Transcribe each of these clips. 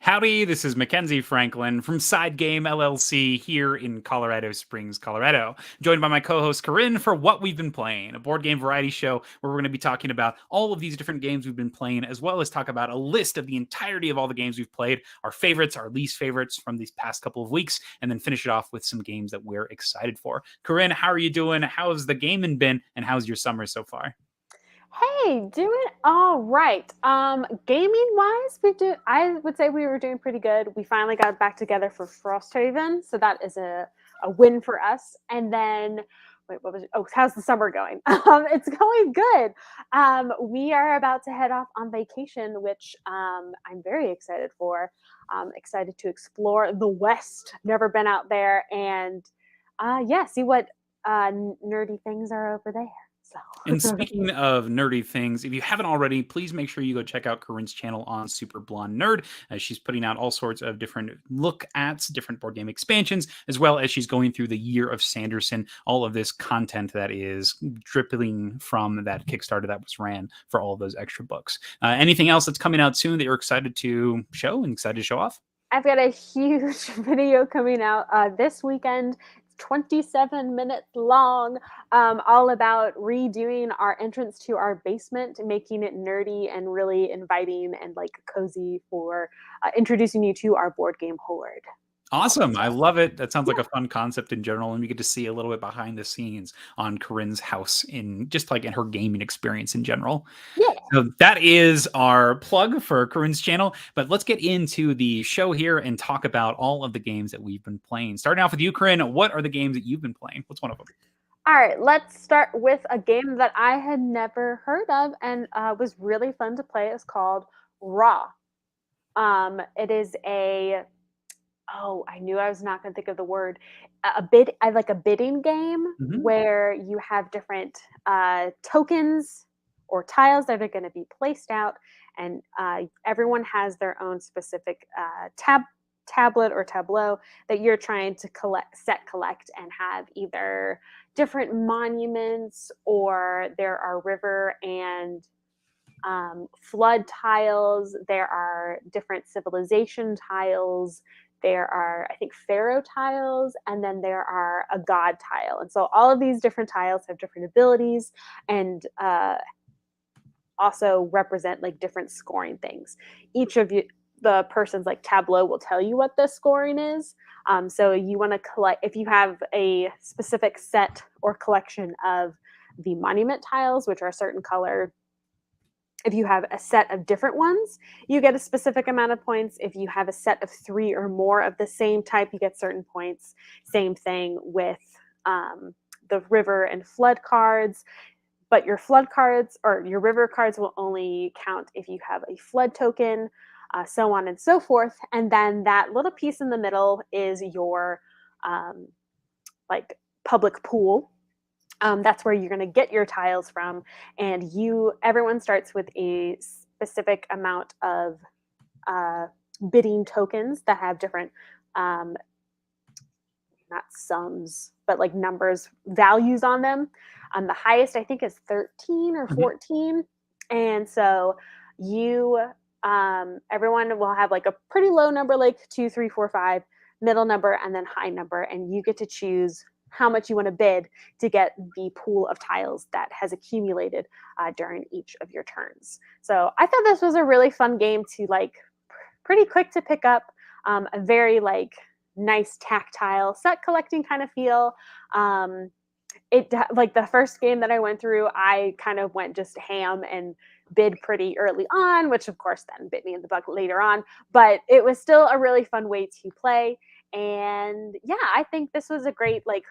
Howdy, this is Mackenzie Franklin from SideGame LLC here in Colorado Springs, Colorado. Joined by my co-host Corinn for What We've Been Playing, a board game variety show where we're going to be talking about all of these different games we've been playing, as well as talk about a list of the entirety of all the games we've played, our favorites, our least favorites from these past couple of weeks, and then finish it off with some games that we're excited for. Corinn, how are you doing? How's the gaming been, and how's your summer so far? Hey, doing all right. Gaming wise, I would say we were doing pretty good. We finally got back together for Frosthaven, so that is a win for us. And then wait, what was it? Oh, how's the summer going? It's going good. We are about to head off on vacation, which I'm very excited for. Excited to explore the West. Never been out there, and see what nerdy things are over there. So. And speaking of nerdy things, if you haven't already, please make sure you go check out Corinn's channel on Superblondenerd, as she's putting out all sorts of different look at different board game expansions, as well as she's going through the Year of Sanderson, all of this content that is dripping from that Kickstarter that was ran for all of those extra books. Anything else that's coming out soon that you're excited to show and excited to show off? I've got a huge video coming out this weekend. 27 minutes long, all about redoing our entrance to our basement, making it nerdy and really inviting and like cozy for introducing you to our board game horde. Awesome. I love it. That sounds like a fun concept in general. And we get to see a little bit behind the scenes on Corinn's house in just like in her gaming experience in general. Yeah. So that is our plug for Corinn's channel. But let's get into the show here and talk about all of the games that we've been playing. Starting off with you, Corinn, what are the games that you've been playing? What's one of them? All right, let's start with a game that I had never heard of and was really fun to play. It's called Raw. It is I knew I was not going to think of the word. I like a bidding game where you have different tokens or tiles that are going to be placed out, and everyone has their own specific tablet or tableau that you're trying to collect, and have either different monuments, or there are river and flood tiles. There are different civilization tiles. There are, I think, pharaoh tiles, and then there are a god tile. And so all of these different tiles have different abilities and also represent like different scoring things. Each of the person's like tableau will tell you what the scoring is. So you want to collect, if you have a specific set or collection of the monument tiles, which are a certain color. If you have a set of different ones, you get a specific amount of points. If you have a set of 3 or more of the same type, you get certain points. Same thing with the river and flood cards. But your flood cards or your river cards will only count if you have a flood token, so on and so forth. And then that little piece in the middle is your like public pool. That's where you're going to get your tiles from, and everyone starts with a specific amount of bidding tokens that have different, not sums, but like numbers, values on them. The highest I think is 13 or 14, and so everyone will have like a pretty low number, like 2, 3, 4, 5, middle number, and then high number, and you get to choose how much you want to bid to get the pool of tiles that has accumulated during each of your turns. So I thought this was a really fun game to like, pretty quick to pick up, a very like nice tactile set collecting kind of feel. It like the first game that I went through, I kind of went just ham and bid pretty early on, which of course then bit me in the butt later on, but it was still a really fun way to play. And yeah, I think this was a great like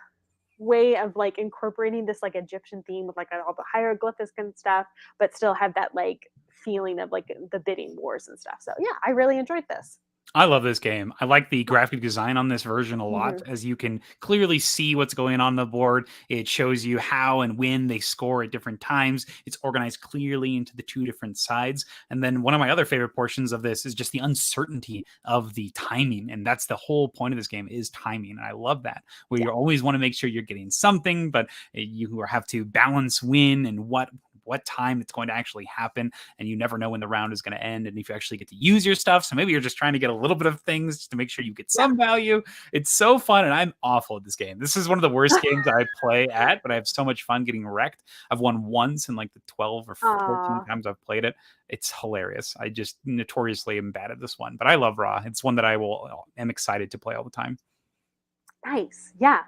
way of like incorporating this like Egyptian theme with like all the hieroglyphics and stuff, but still have that like feeling of like the bidding wars and stuff. So yeah, I really enjoyed this. I love this game. I like the graphic design on this version a lot, as you can clearly see what's going on the board. It shows you how and when they score at different times. It's organized clearly into the 2 different sides. And then one of my other favorite portions of this is just the uncertainty of the timing. And that's the whole point of this game, is timing. And I love that, where you always want to make sure you're getting something, but you have to balance when and what what time it's going to actually happen, and you never know when the round is going to end and if you actually get to use your stuff. So maybe you're just trying to get a little bit of things just to make sure you get some value. It's so fun, and I'm awful at this game. This is one of the worst games I play at, but I have so much fun getting wrecked. I've won once in like the 12 or 14 times I've played it. It's hilarious. I just notoriously am bad at this one, but I love Raw. It's one that am excited to play all the time. Nice. Yeah.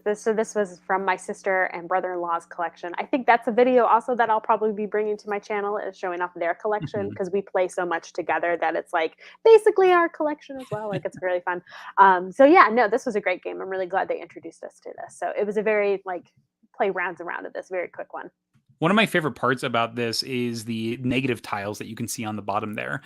This was from my sister and brother-in-law's collection. I think that's a video also that I'll probably be bringing to my channel, is showing off their collection, because we play so much together that it's like basically our collection as well. Like, it's really fun. So yeah, no, this was a great game. I'm really glad they introduced us to this. So it was a very play rounds and round of this, very quick one. One of my favorite parts about this is the negative tiles that you can see on the bottom there.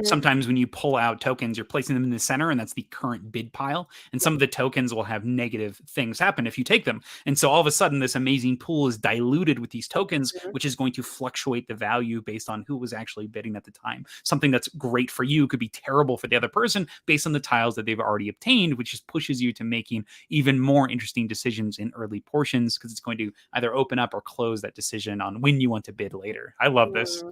Sometimes when you pull out tokens, you're placing them in the center, and that's the current bid pile. And some of the tokens will have negative things happen if you take them. And so all of a sudden, this amazing pool is diluted with these tokens, which is going to fluctuate the value based on who was actually bidding at the time. Something that's great for you could be terrible for the other person based on the tiles that they've already obtained, which just pushes you to making even more interesting decisions in early portions, because it's going to either open up or close that decision on when you want to bid later. I love this.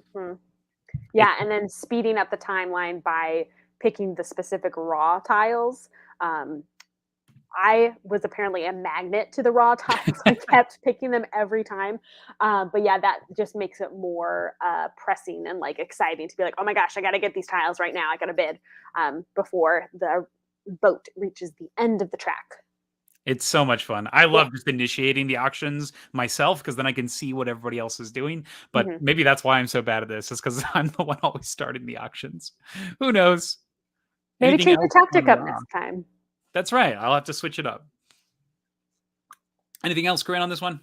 Yeah, and then speeding up the timeline by picking the specific raw tiles. I was apparently a magnet to the raw tiles. I kept picking them every time. But yeah, that just makes it more pressing and exciting to be like, oh my gosh, I got to get these tiles right now. I got to bid before the boat reaches the end of the track. It's so much fun. I love just initiating the auctions myself, because then I can see what everybody else is doing. But maybe that's why I'm so bad at this, is because I'm the one always starting the auctions. Who knows? Maybe change your tactic up next time. That's right. I'll have to switch it up. Anything else, Corinn, on this one?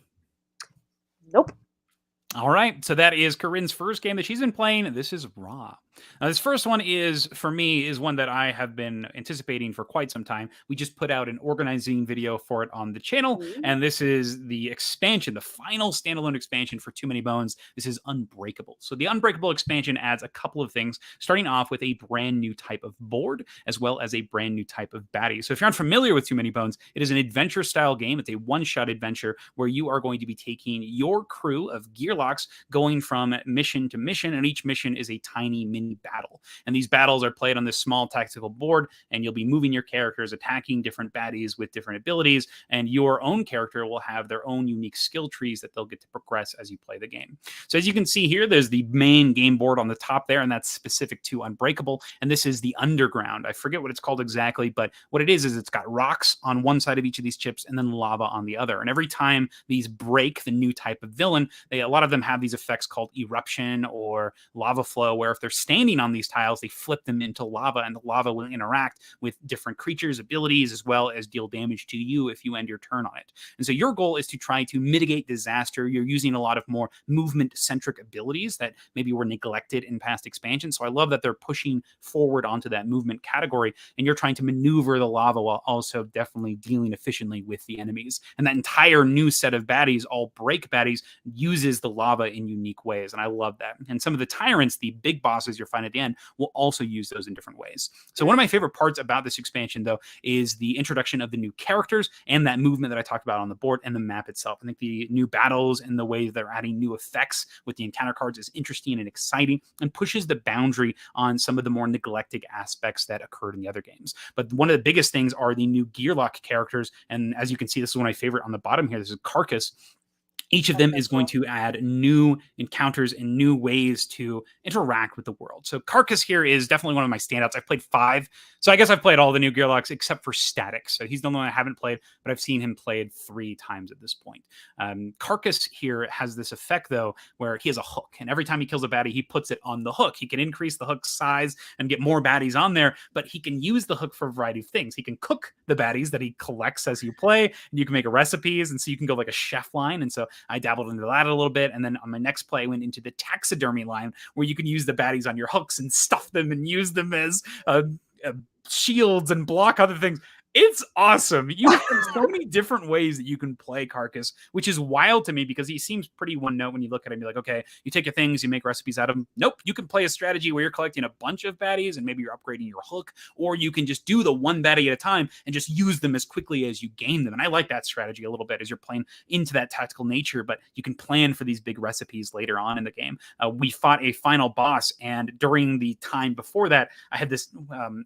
Nope. All right. So that is Corinn's first game that she's been playing. This is Raw. Now, this first one for me, is one that I have been anticipating for quite some time. We just put out an organizing video for it on the channel, and this is the expansion, the final standalone expansion for Too Many Bones. This is Unbreakable. So the Unbreakable expansion adds a couple of things, starting off with a brand new type of board, as well as a brand new type of baddie. So if you're unfamiliar with Too Many Bones, it is an adventure-style game. It's a one-shot adventure where you are going to be taking your crew of gearlocks, going from mission to mission, and each mission is a tiny mini battle. And these battles are played on this small tactical board, and you'll be moving your characters, attacking different baddies with different abilities, and your own character will have their own unique skill trees that they'll get to progress as you play the game. So as you can see here, there's the main game board on the top there, and that's specific to Unbreakable. And this is the underground. I forget what it's called exactly, but what it is it's got rocks on one side of each of these chips and then lava on the other. And every time these break the new type of villain, a lot of them have these effects called eruption or lava flow, where if they're standing on these tiles, they flip them into lava, and the lava will interact with different creatures' abilities, as well as deal damage to you if you end your turn on it. And so your goal is to try to mitigate disaster. You're using a lot of more movement-centric abilities that maybe were neglected in past expansions. So I love that they're pushing forward onto that movement category, and you're trying to maneuver the lava while also definitely dealing efficiently with the enemies. And that entire new set of baddies, all break baddies, uses the lava in unique ways, and I love that. And some of the tyrants, the big bosses you're find at the end, will also use those in different ways. So one of my favorite parts about this expansion, though, is the introduction of the new characters and that movement that I talked about on the board and the map itself. I think the new battles and the way they're adding new effects with the encounter cards is interesting and exciting, and pushes the boundary on some of the more neglected aspects that occurred in the other games. But one of the biggest things are the new Gearlock characters, and as you can see, this is one of my favorite on the bottom here. This is Carcass. Each of them is going to add new encounters and new ways to interact with the world. So Carcass here is definitely one of my standouts. I've played 5. So I guess I've played all the new Gearlocks except for Static. So he's the only one I haven't played, but I've seen him played 3 times at this point. Carcass here has this effect, though, where he has a hook. And every time he kills a baddie, he puts it on the hook. He can increase the hook's size and get more baddies on there, but he can use the hook for a variety of things. He can cook the baddies that he collects as you play, and you can make recipes, and so you can go like a chef line. And so I dabbled into that a little bit, and then on my next play I went into the taxidermy line, where you can use the baddies on your hooks and stuff them and use them as shields and block other things. It's awesome. You have so many different ways that you can play Carcass, which is wild to me because he seems pretty one note when you look at him. You're like, okay, you take your things, you make recipes out of them. Nope, you can play a strategy where you're collecting a bunch of baddies and maybe you're upgrading your hook, or you can just do the one baddie at a time and just use them as quickly as you gain them. And I like that strategy a little bit as you're playing into that tactical nature, but you can plan for these big recipes later on in the game. We fought a final boss, and during the time before that, I had this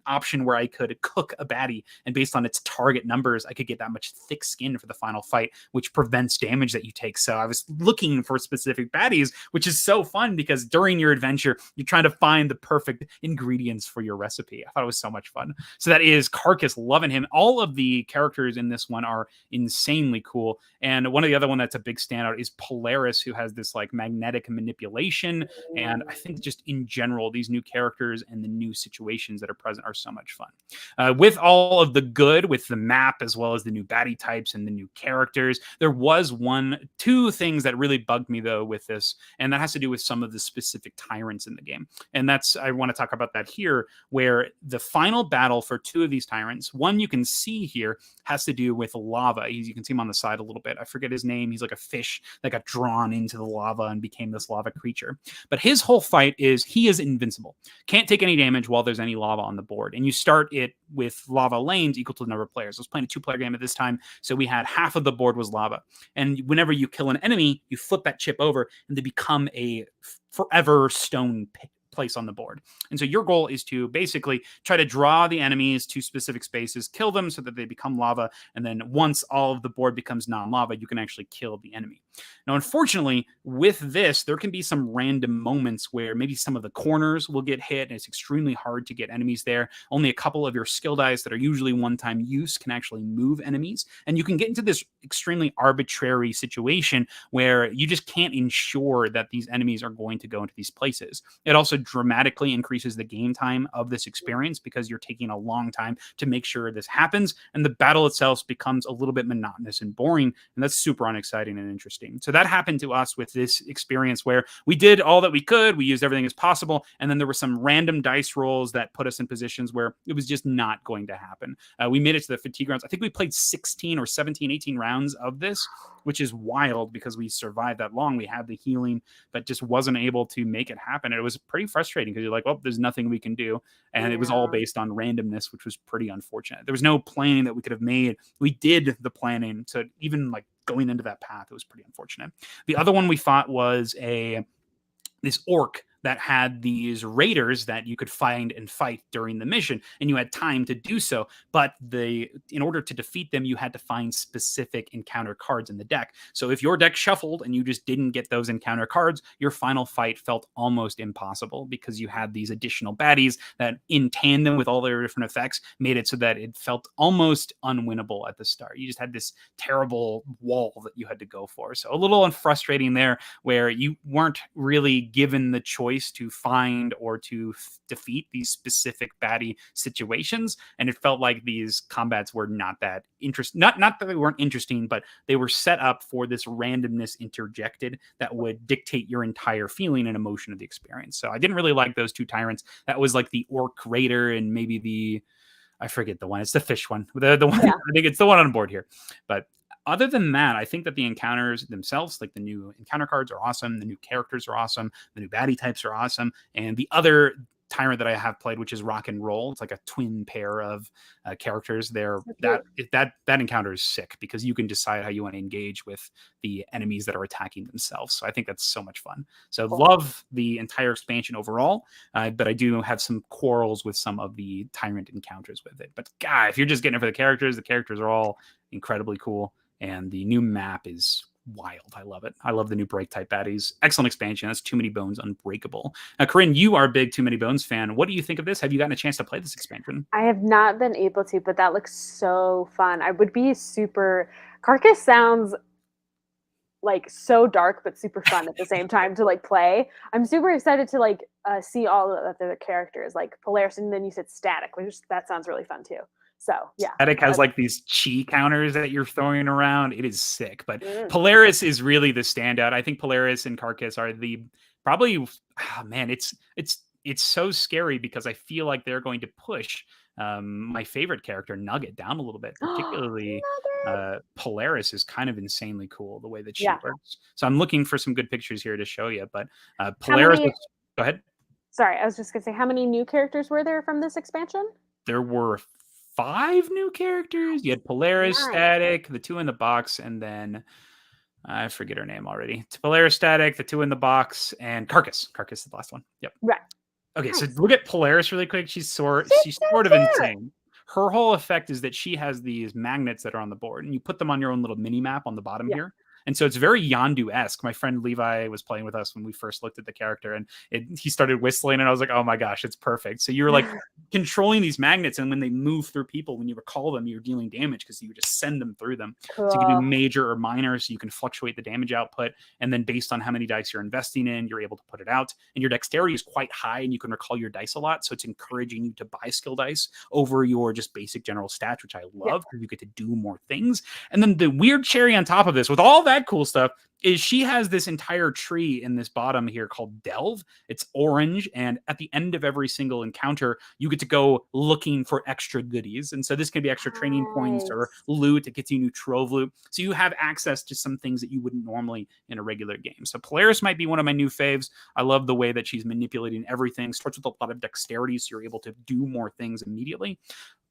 option where I could cook a baddie, and based on its target numbers, I could get that much thick skin for the final fight, which prevents damage that you take. So I was looking for specific baddies, which is so fun because during your adventure, you're trying to find the perfect ingredients for your recipe. I thought it was so much fun. So that is Carcass, loving him. All of the characters in this one are insanely cool. And one of the other one that's a big standout is Polaris, who has this like magnetic manipulation. And I think just in general, these new characters and the new situations that are present are so much fun. With all of the good, with the map, as well as the new baddie types and the new characters, there was two things that really bugged me though with this, and that has to do with some of the specific tyrants in the game. And I want to talk about that here, where the final battle for two of these tyrants, one you can see here, has to do with lava. You can see him on the side a little bit. I forget his name. He's like a fish that got drawn into the lava and became this lava creature. But his whole fight is he is invincible. Can't take any damage while there's any lava on the board. And you start it with lava lanes equal to the number of players. I was playing a 2-player game at this time, so we had half of the board was lava. And whenever you kill an enemy, you flip that chip over and they become a forever stone place on the board. And so your goal is to basically try to draw the enemies to specific spaces, kill them so that they become lava, and then once all of the board becomes non-lava, you can actually kill the enemy. Now, unfortunately, with this, there can be some random moments where maybe some of the corners will get hit, and it's extremely hard to get enemies there. Only a couple of your skill dice that are usually one-time use can actually move enemies, and you can get into this extremely arbitrary situation where you just can't ensure that these enemies are going to go into these places. It also dramatically increases the game time of this experience because you're taking a long time to make sure this happens, and the battle itself becomes a little bit monotonous and boring, and that's super unexciting and interesting. So that happened to us with this experience where we did all that we could, we used everything as possible, and then there were some random dice rolls that put us in positions where it was just not going to happen. We made it to the fatigue rounds. I think we played 16 or 17, 18 rounds of this, which is wild because we survived that long. We had the healing, but just wasn't able to make it happen. And it was pretty frustrating because you're like, well, there's nothing we can do. And it was all based on randomness, which was pretty unfortunate. There was no planning that we could have made. We did the planning. So even like going into that path, it was pretty unfortunate. The other one we fought was this orc that had these raiders that you could find and fight during the mission, and you had time to do so. But in order to defeat them, you had to find specific encounter cards in the deck. So if your deck shuffled and you just didn't get those encounter cards, your final fight felt almost impossible because you had these additional baddies that, in tandem with all their different effects, made it so that it felt almost unwinnable at the start. You just had this terrible wall that you had to go for. So a little frustrating there, where you weren't really given the choice to find or to defeat these specific baddie situations, and it felt like these combats were not that interesting. Not that they weren't interesting, but they were set up for this randomness interjected that would dictate your entire feeling and emotion of the experience. So I didn't really like those two tyrants. That was like the orc raider and maybe I forget the one. It's the fish one. The one. Yeah. I think it's the one on board here, but other than that, I think that the encounters themselves, like the new encounter cards, are awesome. The new characters are awesome. The new baddie types are awesome. And the other tyrant that I have played, which is Rock and Roll, it's like a twin pair of characters there. That encounter is sick because you can decide how you want to engage with the enemies that are attacking themselves. So I think that's so much fun. So love the entire expansion overall, but I do have some quarrels with some of the tyrant encounters with it. But God, if you're just getting it for the characters are all incredibly cool. And the new map is wild. I love it. I love the new break type baddies. Excellent expansion. That's Too Many Bones Unbreakable. Now, Corinn, you are a big Too Many Bones fan. What do you think of this? Have you gotten a chance to play this expansion? I have not been able to, but that looks so fun. I would be Carcass sounds like so dark, but super fun at the same time to like play. I'm super excited to see all of the characters, like Polaris, and then you said Static, which that sounds really fun too. So yeah, Static has like these chi counters that you're throwing around. It is sick, but Polaris is really the standout. I think Polaris and Carcass are probably. Oh man, it's so scary because I feel like they're going to push my favorite character, Nugget, down a little bit. Particularly, Nugget! Polaris is kind of insanely cool the way that she Yeah. works. So I'm looking for some good pictures here to show you. But How Polaris, many? go ahead. Sorry, I was just gonna say, how many new characters were there from this expansion? There were 5 new characters. You had Polaris, Nice. Static, the 2 in the box, and then I forget her name already. Polaris, Static, the 2 in the box, and Carcass. Carcass is the last one. Yep. Right. Okay, Nice. so look at Polaris really quick. She's sort so of cute. insane. Her whole effect is that she has these magnets that are on the board, and you put them on your own little mini map on the bottom Yeah. here. And so it's very Yondu-esque. My friend Levi was playing with us when we first looked at the character, and he started whistling, and I was like, oh my gosh, it's perfect. So you're like controlling these magnets, and when they move through people, when you recall them, you're dealing damage because you just send them through them. Cool. So you can do major or minor, so you can fluctuate the damage output, and then based on how many dice you're investing in, you're able to put it out. And your dexterity is quite high, and you can recall your dice a lot, so it's encouraging you to buy skill dice over your just basic general stats, which I love because you get to do more things. And then the weird cherry on top of this, with all that cool stuff, is she has this entire tree in this bottom here called Delve. It's orange, and at the end of every single encounter, you get to go looking for extra goodies. And so this can be extra training points or loot. It gets you new trove loot. So you have access to some things that you wouldn't normally in a regular game. So Polaris might be one of my new faves. I love the way that she's manipulating everything. Starts with a lot of dexterity, so you're able to do more things immediately.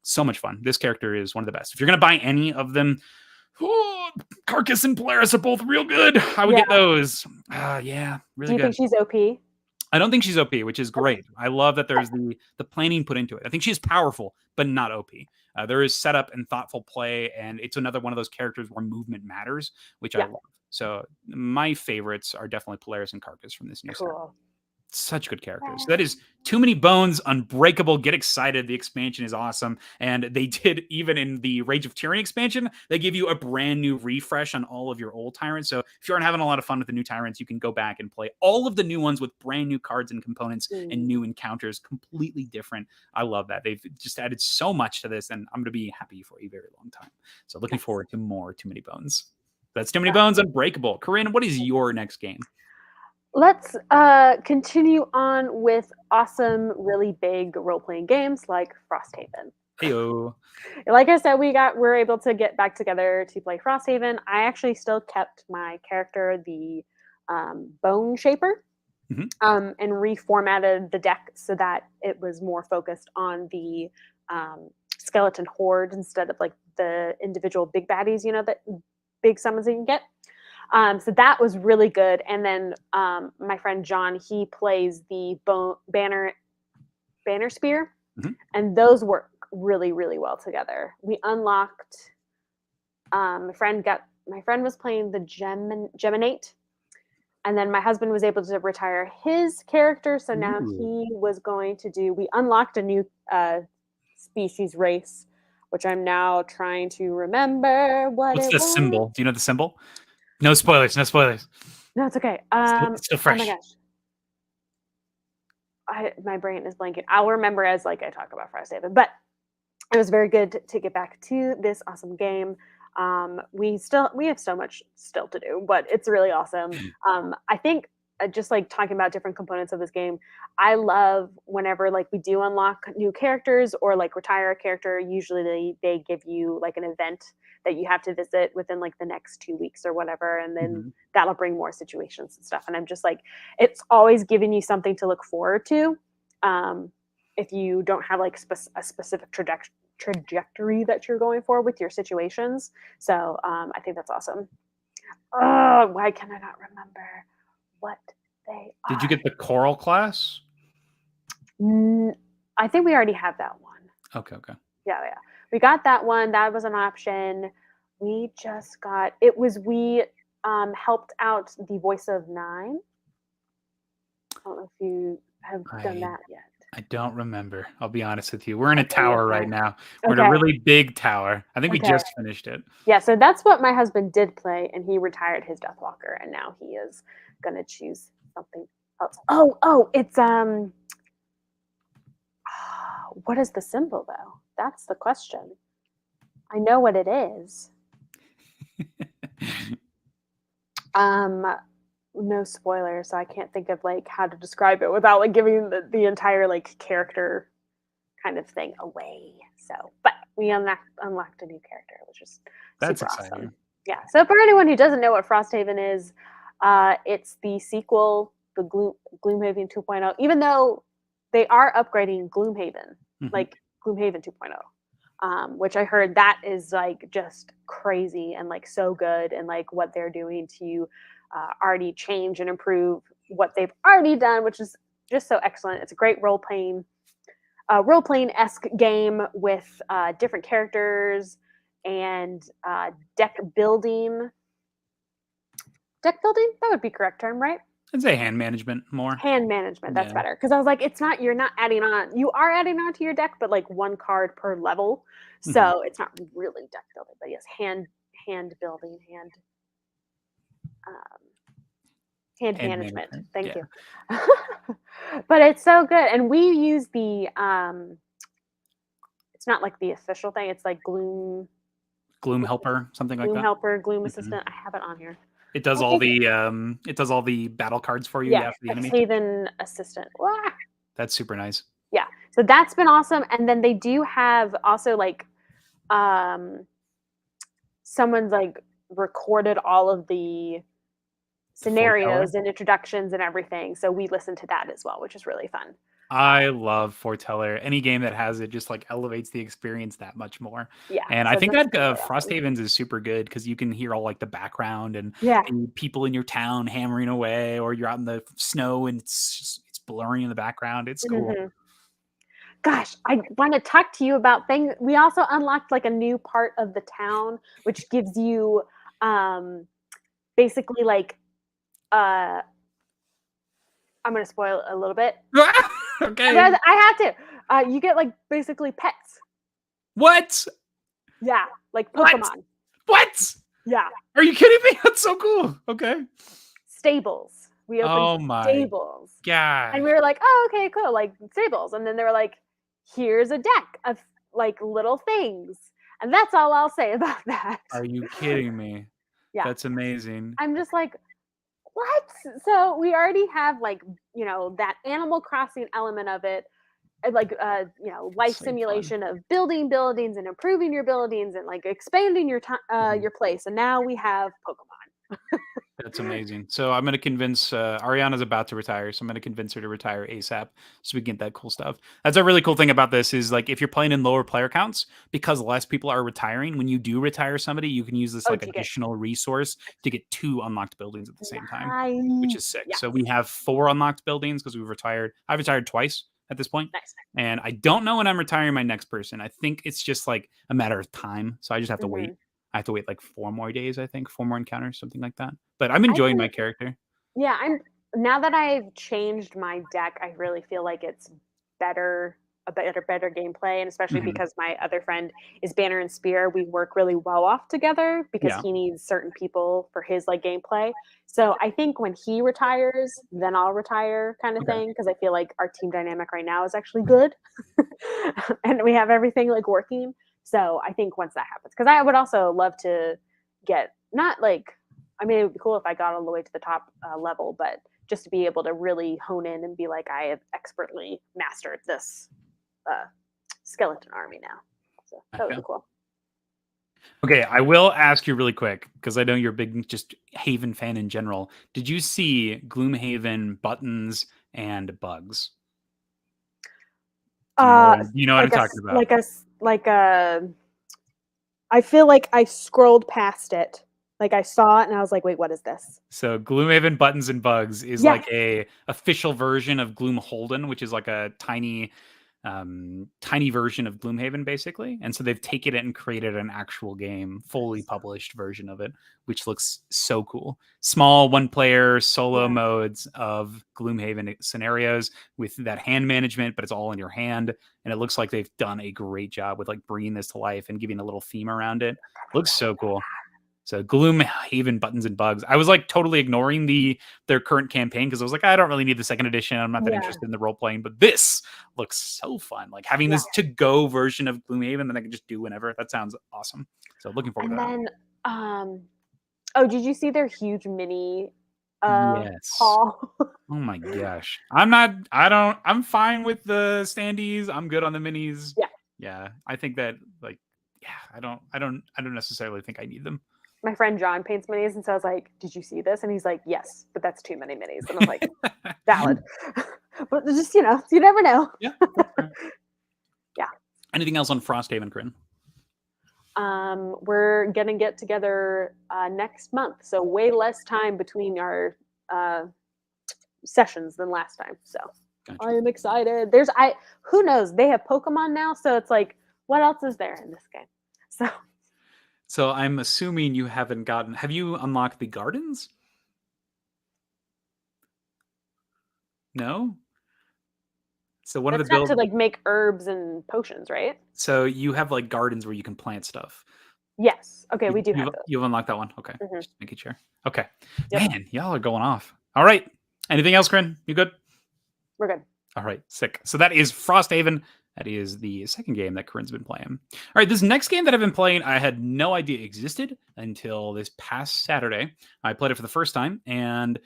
So much fun. This character is one of the best. If you're going to buy any of them, Carcass and Polaris are both real good. I would get those. Yeah, really good. Do you think she's OP? I don't think she's OP, which is great. I love that there's the planning put into it. I think she's powerful, but not OP. There is setup and thoughtful play, and it's another one of those characters where movement matters, which I love. So my favorites are definitely Polaris and Carcass from this new set. Such good characters. That is Too Many Bones, Unbreakable. Get excited. The expansion is awesome. And they did, even in the Rage of Tyranny expansion, they give you a brand new refresh on all of your old tyrants. So if you aren't having a lot of fun with the new tyrants, you can go back and play all of the new ones with brand new cards and components and new encounters, completely different. I love that. They've just added so much to this, and I'm going to be happy for a very long time. So looking forward to more Too Many Bones. That's Too Many Bones, Unbreakable. Corinn, what is your next game? Let's continue on with awesome, really big role-playing games like Frosthaven. Heyo. Like I said, we're able to get back together to play Frosthaven. I actually still kept my character, the Bone Shaper, and reformatted the deck so that it was more focused on the skeleton horde instead of like the individual big baddies, that big summons you can get. So that was really good. And then my friend John, he plays the banner spear, and those work really, really well together. We unlocked. My friend was playing the Geminate, and then my husband was able to retire his character. So now he was going to do. We unlocked a new species race, which I'm now trying to remember what. What's the symbol? Do you know the symbol? No spoilers. No spoilers. No, it's okay. It's still fresh. Oh my gosh. My brain is blanking. I'll remember as I talk about Frosthaven. But it was very good to get back to this awesome game. We have so much still to do, but it's really awesome. I think just talking about different components of this game, I love whenever we do unlock new characters or retire a character. Usually they give you an event that you have to visit within the next 2 weeks or whatever, and then that'll bring more situations and stuff. And I'm just it's always giving you something to look forward to. If you don't have a specific trajectory that you're going for with your situations. So I think that's awesome. Oh, why can I not remember what they are? Did you get the Coral class? I think we already have that one. Okay. Yeah. We got that one. That was an option. We just got we helped out the Voice of Nine. I don't know if you have done that yet. I don't remember. I'll be honest with you. We're in a tower right now. We're in a really big tower. I think we just finished it. Yeah, so that's what my husband did play, and he retired his Deathwalker, and now he is going to choose something else. Oh, it's what is the symbol though? That's the question. I know what it is. No spoilers, so I can't think of how to describe it without giving the entire character kind of thing away. So, but we unlocked a new character, which is That's super exciting. awesome. Yeah. So for anyone who doesn't know what Frosthaven is, it's the sequel, the Gloomhaven 2.0. Even though they are upgrading Gloomhaven, like Gloomhaven 2.0, which I heard that is like just crazy and like so good, and like what they're doing to already change and improve what they've already done, which is just so excellent. It's a great role-playing-esque game with different characters and deck building. Deck building? That would be correct term, right? I'd say hand management more. Hand management, that's Yeah. better. Because I was like, you're not adding on. You are adding on to your deck, but like one card per level. So it's not really deck building, but yes, hand building, hand management. Thank you. But it's so good. And we use the it's not like the official thing, it's like Gloom Helper, something like that. Gloom Helper, Gloom Assistant. I have it on here. It does all the battle cards for you. Yeah, for the enemy. Haven Assistant. Wah! That's super nice. Yeah, so that's been awesome. And then they do have also like someone's like recorded all of the scenarios and introductions and everything. So we listened to that as well, which is really fun. I love Foreteller. Any game that has it just like elevates the experience that much more. Yeah. And so I think that really Frosthaven's is super good because you can hear all like the background and people in your town hammering away, or you're out in the snow and it's blurring in the background. It's cool. Gosh, I want to talk to you about things. We also unlocked like a new part of the town, which gives you basically like I'm going to spoil it a little bit. Okay. I have to. You get like basically pets. What? Yeah, like Pokemon. What? Yeah. Are you kidding me? That's so cool. Okay. Stables. We opened stables. Yeah. And we were like, oh, okay, cool, like stables. And then they were like, here's a deck of like little things. And that's all I'll say about that. Are you kidding me? Yeah. That's amazing. I'm just like, what? So we already have like, you know, that Animal Crossing element of it, like you know, life simulation of building buildings and improving your buildings and like expanding your place. And now we have Pokemon. That's amazing. So I'm going to convince Ariana's about to retire, so I'm going to convince her to retire ASAP so we can get that cool stuff. That's a really cool thing about this is like if you're playing in lower player counts, because less people are retiring, when you do retire somebody, you can use this like additional resource to get 2 unlocked buildings at the same time, which is sick. Yeah. So we have 4 unlocked buildings because we've retired. I've retired twice at this point. Nice. And I don't know when I'm retiring my next person. I think it's just like a matter of time. So I just have to wait. I have to wait like 4 more days, I think, 4 more encounters, something like that. But I'm enjoying my character. Yeah, now that I've changed my deck, I really feel like it's better gameplay, and especially because my other friend is Banner and Spear, we work really well off together because he needs certain people for his like gameplay. So I think when he retires, then I'll retire kind of thing, because I feel like our team dynamic right now is actually good. And we have everything like working. So I think once that happens, because I would also love to get, not like, I mean, it would be cool if I got all the way to the top level, but just to be able to really hone in and be like, I have expertly mastered this skeleton army now. So that would be cool. Okay, I will ask you really quick, because I know you're a big just Haven fan in general. Did you see Gloomhaven buttons and bugs? Do you know what I'm talking about? I feel like I scrolled past it. Like I saw it and I was like, wait, what is this? So Gloomhaven Buttons and Bugs is like a official version of Gloomholden, which is like a tiny version of Gloomhaven, basically. And so they've taken it and created an actual game, fully published version of it, which looks so cool. Small 1-player solo modes of Gloomhaven scenarios with that hand management, but it's all in your hand. And it looks like they've done a great job with like bringing this to life and giving a little theme around it. Looks so cool. So Gloomhaven Buttons and Bugs. I was like totally ignoring their current campaign because I was like, I don't really need the 2nd edition. I'm not that interested in the role playing, but this looks so fun. Like having this to-go version of Gloomhaven that I can just do whenever. That sounds awesome. So looking forward to that. And then, oh, did you see their huge mini Yes. haul. Oh my gosh. I'm fine with the standees. I'm good on the minis. Yeah. Yeah. I think that like, yeah, I don't necessarily think I need them. My friend John paints minis, and so I was like, "Did you see this?" And he's like, "Yes, but that's too many minis." And I'm like, "Valid." But just, you never know. Yeah. Yeah. Anything else on Frosthaven, Corinn? We're gonna get together next month, so way less time between our sessions than last time. So Gotcha. I am excited. Who knows? They have Pokemon now, so it's like, what else is there in this game? So I'm assuming you haven't gotten. Have you unlocked the gardens? No. So one of the That's not builds. to like make herbs and potions, right? So you have like gardens where you can plant stuff. Yes. Okay, we do have those. You've unlocked that one. Okay, Mhm. just making sure. Okay, Yep. man, y'all are going off. All right. Anything else, Corinn? You good? We're good. All right, sick. So that is Frosthaven. That is the second game that Corinn's been playing. All right, this next game that I've been playing, I had no idea existed until this past Saturday. I played it for the first time, and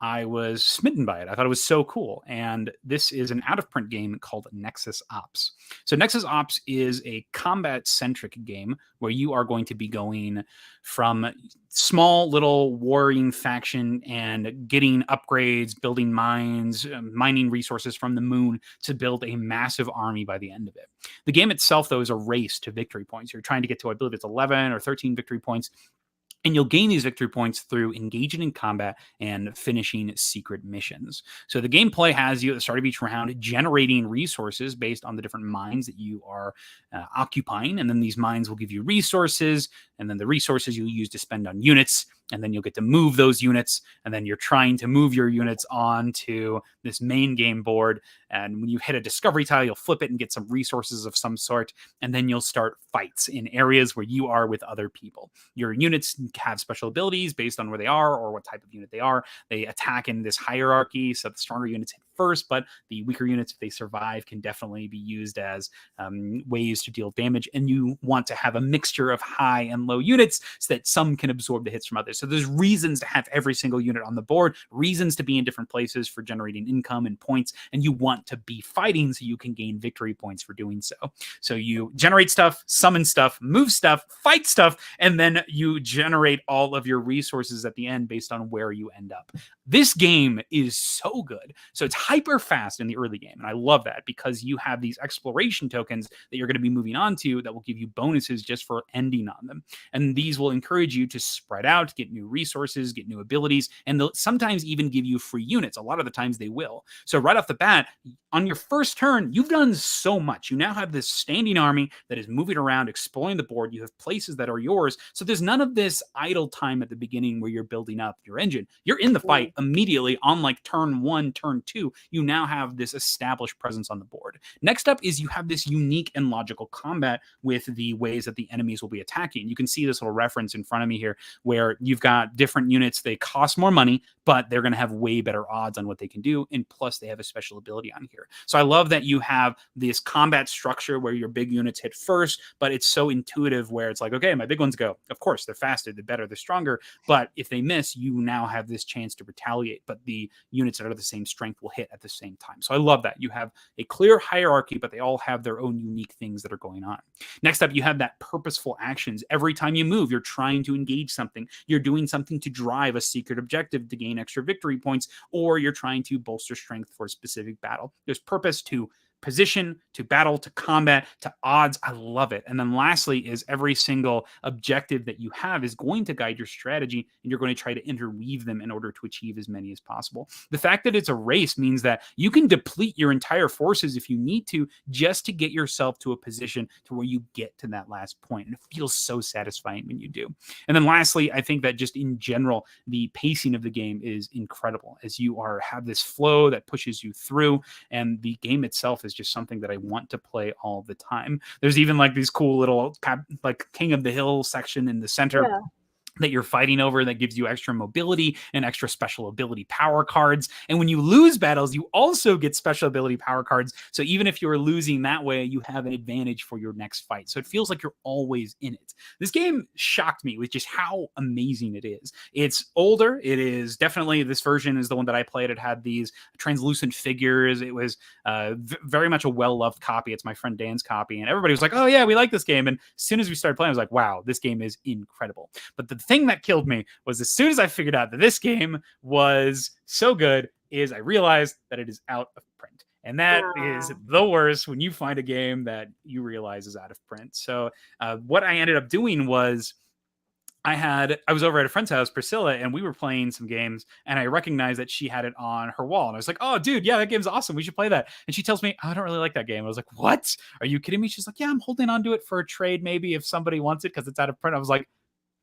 I was smitten by it. I thought it was so cool. And this is an out-of-print game called Nexus Ops. So Nexus Ops is a combat-centric game where you are going to be going from small little warring faction and getting upgrades, building mines, mining resources from the moon to build a massive army by the end of it. The game itself, though, is a race to victory points. You're trying to get to, I believe it's 11 or 13 victory points. And you'll gain these victory points through engaging in combat and finishing secret missions. So the gameplay has you at the start of each round generating resources based on the different mines that you are occupying. And then these mines will give you resources. And then the resources you'll use to spend on units. And then you'll get to move those units. And then you're trying to move your units onto this main game board. And when you hit a discovery tile, you'll flip it and get some resources of some sort. And then you'll start fights in areas where you are with other people. Your units have special abilities based on where they are or what type of unit they are. They attack in this hierarchy, so the stronger units hit first, but the weaker units, if they survive, can definitely be used as ways to deal damage. And you want to have a mixture of high and low units so that some can absorb the hits from others. So there's reasons to have every single unit on the board, reasons to be in different places for generating income and points, and you want to be fighting so you can gain victory points for doing so. So you generate stuff, summon stuff, move stuff, fight stuff, and then you generate all of your resources at the end based on where you end up. This game is so good. So it's hyper fast in the early game. And I love that because you have these exploration tokens that you're going to be moving on to that will give you bonuses just for ending on them. And these will encourage you to spread out, get new resources, get new abilities, and they'll sometimes even give you free units. A lot of the times they will. So right off the bat, on your first turn, you've done so much. You now have this standing army that is moving around, exploring the board. You have places that are yours. So there's none of this idle time at the beginning where you're building up your engine. You're in the fight immediately on like turn 1, turn 2. You now have this established presence on the board. Next up is you have this unique and logical combat with the ways that the enemies will be attacking. You can see this little reference in front of me here where you've got different units. They cost more money, but they're going to have way better odds on what they can do. And plus they have a special ability on here. So I love that you have this combat structure where your big units hit first, but it's so intuitive where it's like, okay, my big ones go. Of course, they're faster, they're better, they're stronger. But if they miss, you now have this chance to retaliate. But the units that are the same strength will hit at the same time. So I love that. You have a clear hierarchy, but they all have their own unique things that are going on. Next up, you have that purposeful actions. Every time you move, you're trying to engage something. You're doing something to drive a secret objective to gain extra victory points, or you're trying to bolster strength for a specific battle. There's purpose to position, to battle, to combat, to odds. I love it. And then lastly is every single objective that you have is going to guide your strategy, and you're going to try to interweave them in order to achieve as many as possible. The fact that it's a race means that you can deplete your entire forces if you need to, just to get yourself to a position to where you get to that last point. And it feels so satisfying when you do. And then lastly, I think that just in general, the pacing of the game is incredible as you have this flow that pushes you through, and the game itself is just something that I want to play all the time. There's even like these cool little like King of the Hill section in the center. Yeah. that you're fighting over that gives you extra mobility and extra special ability power cards. And when you lose battles, you also get special ability power cards. So even if you're losing that way, you have an advantage for your next fight. So it feels like you're always in it. This game shocked me with just how amazing it is. It's older. It is definitely, this version is the one that I played. It had these translucent figures. It was very much a well-loved copy. It's my friend Dan's copy. And everybody was like, oh yeah, we like this game. And as soon as we started playing, I was like, wow, this game is incredible. But the thing that killed me was as soon as I figured out that this game was so good is I realized that it is out of print. And that is the worst when you find a game that you realize is out of print. So what I ended up doing was I was over at a friend's house, Priscilla, and we were playing some games, and I recognized that she had it on her wall. And I was like, oh, dude, yeah, that game's awesome. We should play that. And she tells me, I don't really like that game. I was like, what? Are you kidding me? She's like, yeah, I'm holding on to it for a trade maybe if somebody wants it because it's out of print. I was like,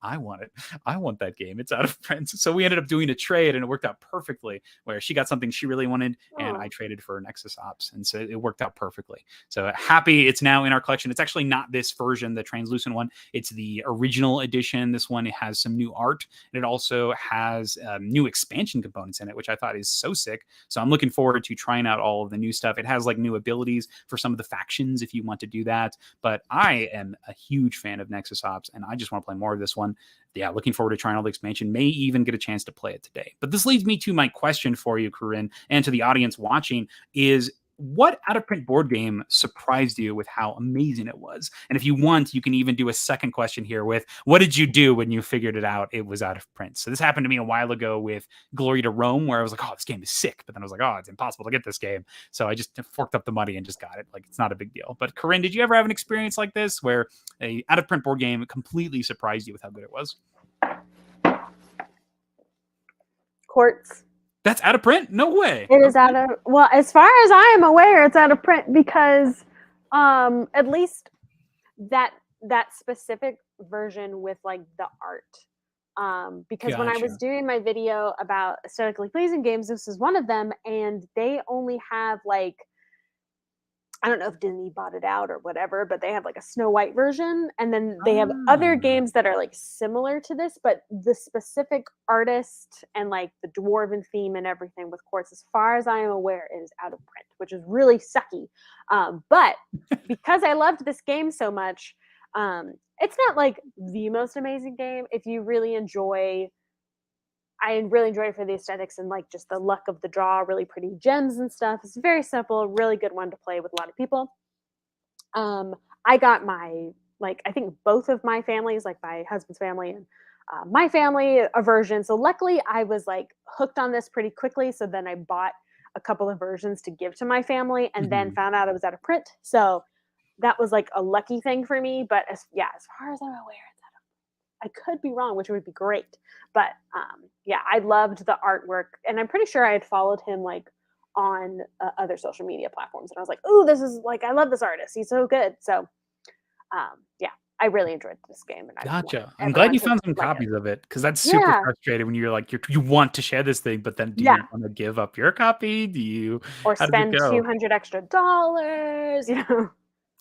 I want it. I want that game. It's out of print. So we ended up doing a trade and it worked out perfectly where she got something she really wanted and I traded for Nexus Ops. And so it worked out perfectly. So happy it's now in our collection. It's actually not this version, the translucent one. It's the original edition. This one, it has some new art and it also has new expansion components in it, which I thought is so sick. So I'm looking forward to trying out all of the new stuff. It has like new abilities for some of the factions if you want to do that. But I am a huge fan of Nexus Ops and I just want to play more of this one. Yeah, looking forward to trying all the expansion. May even get a chance to play it today. But this leads me to my question for you, Corinn, and to the audience watching is, what out-of-print board game surprised you with how amazing it was? And if you want, you can even do a second question here with, what did you do when you figured it out it was out of print? So this happened to me a while ago with Glory to Rome, where I was like, oh, this game is sick. But then I was like, oh, it's impossible to get this game. So I just forked up the money and just got it. Like, it's not a big deal. But Corinn, did you ever have an experience like this where a out-of-print board game completely surprised you with how good it was? Quartz. That's out of print? No way. It is out of, well, as far as I am aware, it's out of print because at least that specific version with like the art. Because when I was doing my video about aesthetically pleasing games, this is one of them, and they only have like, I don't know if Disney bought it out or whatever, but they have like a Snow White version. And then they have other games that are like similar to this, but the specific artist and like the dwarven theme and everything with Quartz, as far as I am aware, is out of print, which is really sucky. But because I loved this game so much, it's not like the most amazing game. If you really enjoy, I really enjoyed it for the aesthetics and like just the luck of the draw, really pretty gems and stuff. It's very simple, really good one to play with a lot of people. I got my, like, I think both of my families, like my husband's family and my family, a version. So luckily I was like hooked on this pretty quickly. So then I bought a couple of versions to give to my family and then found out it was out of print. So that was like a lucky thing for me. But as far as I'm aware, I could be wrong, which would be great. But yeah, I loved the artwork. And I'm pretty sure I had followed him like on other social media platforms. And I was like, oh, this is like, I love this artist. He's so good. So yeah, I really enjoyed this game. And gotcha. I'm glad you found some copies of it because that's super frustrating when you're like, you want to share this thing, but then do you want to give up your copy? Do you or spend $200 extra? You know?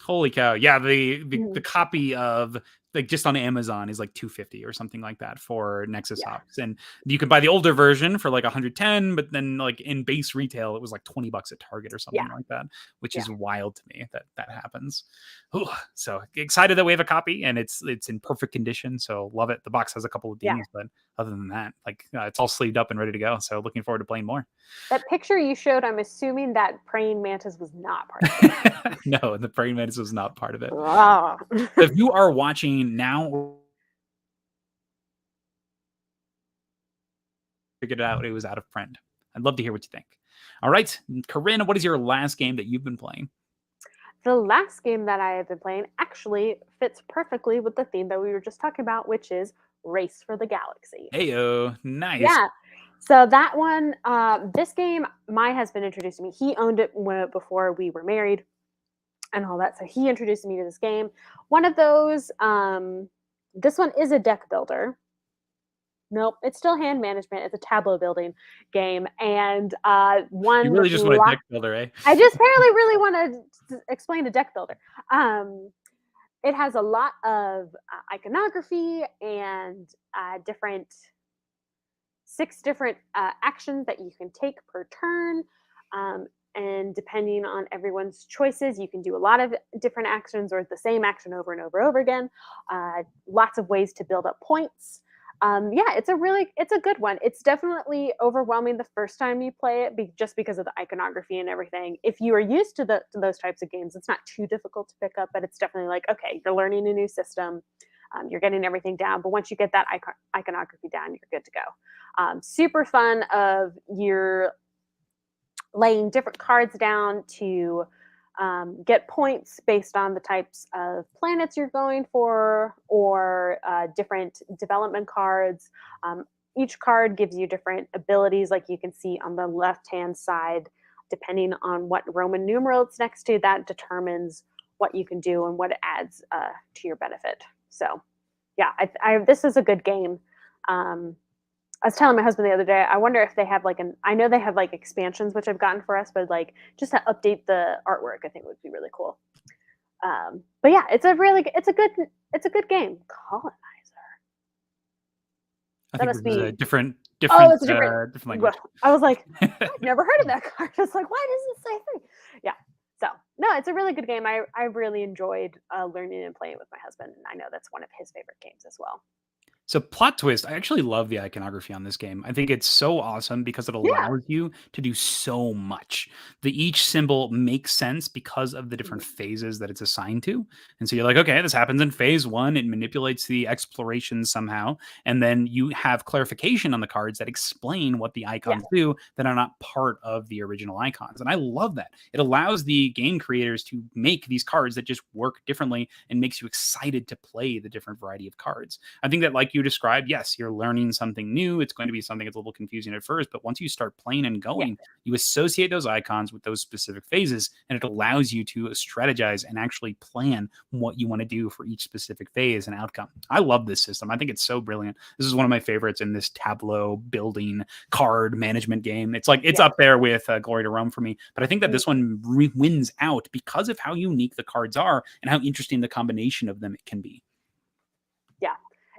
Holy cow. Yeah, the copy of like just on Amazon is like $250 or something like that for Nexus Ops. And you can buy the older version for like $110, but then like in base retail, it was like $20 at Target or something like that, which is wild to me that happens. Ooh, so excited that we have a copy and it's in perfect condition. So love it. The box has a couple of dings, but other than that, like it's all sleeved up and ready to go. So looking forward to playing more. That picture you showed, I'm assuming that praying mantis was not part of it. No, the praying mantis was not part of it. Oh. If you are watching now, figured it out, it was out of print. I'd love to hear what you think. All right, Corinn, what is your last game that you've been playing? The last game that I have been playing actually fits perfectly with the theme that we were just talking about, which is Race for the Galaxy. Heyo, nice. Yeah. So that one, this game, my husband introduced me. He owned it before we were married and all that. So he introduced me to this game. One of those, this one is a deck builder. Nope, it's still hand management. It's a tableau building game. And one. You really just want a deck builder, eh? I just really want to explain a deck builder. it has a lot of iconography and six different actions that you can take per turn. And depending on everyone's choices, you can do a lot of different actions or the same action over and over again. Lots of ways to build up points. Yeah, it's a good one. It's definitely overwhelming the first time you play it, just because of the iconography and everything. If you are used to those types of games, it's not too difficult to pick up, but it's definitely like, okay, you're learning a new system. You're getting everything down, but once you get that iconography down, you're good to go. Super fun of you're laying different cards down to get points based on the types of planets you're going for, or different development cards. Each card gives you different abilities, like you can see on the left-hand side. Depending on what Roman numeral it's next to, that determines what you can do and what it adds to your benefit. So yeah, this is a good game. I was telling my husband the other day, I wonder if they have I know they have like expansions, which I've gotten for us, but like just to update the artwork, I think would be really cool. But yeah, it's a good game. Colonizer. I think must be a different it's a different language. I was like, I've never heard of that card. It's like, why does it say thing? Yeah. So no, it's a really good game. I really enjoyed learning and playing with my husband, and I know that's one of his favorite games as well. So plot twist, I actually love the iconography on this game. I think it's so awesome because it allows you to do so much. Each symbol makes sense because of the different phases that it's assigned to. And so you're like, okay, this happens in phase 1. It manipulates the exploration somehow. And then you have clarification on the cards that explain what the icons do that are not part of the original icons. And I love that. It allows the game creators to make these cards that just work differently and makes you excited to play the different variety of cards. I think that, like you described, yes, you're learning something new. It's going to be something that's a little confusing at first, but once you start playing and going, you associate those icons with those specific phases, and it allows you to strategize and actually plan what you want to do for each specific phase and outcome. I love this system. I think it's so brilliant. This is one of my favorites in this tableau building card management game. It's like, it's up there with Glory to Rome for me, but I think that this one wins out because of how unique the cards are and how interesting the combination of them it can be. Yeah.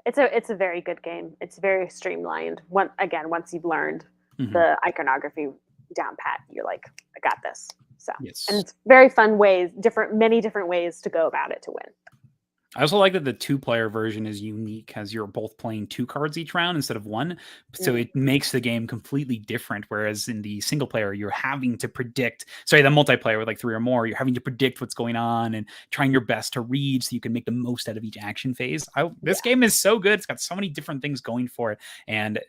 It's a very good game. It's very streamlined. Once you've learned the iconography down pat, you're like, I got this. So and it's very fun many different ways to go about it to win. I also like that the 2-player version is unique, as you're both playing 2 cards each round instead of 1. So it makes the game completely different. Whereas in the single player, you're having to predict, the multiplayer with like 3 or more, you're having to predict what's going on and trying your best to read so you can make the most out of each action phase. This game is so good. It's got so many different things going for it. And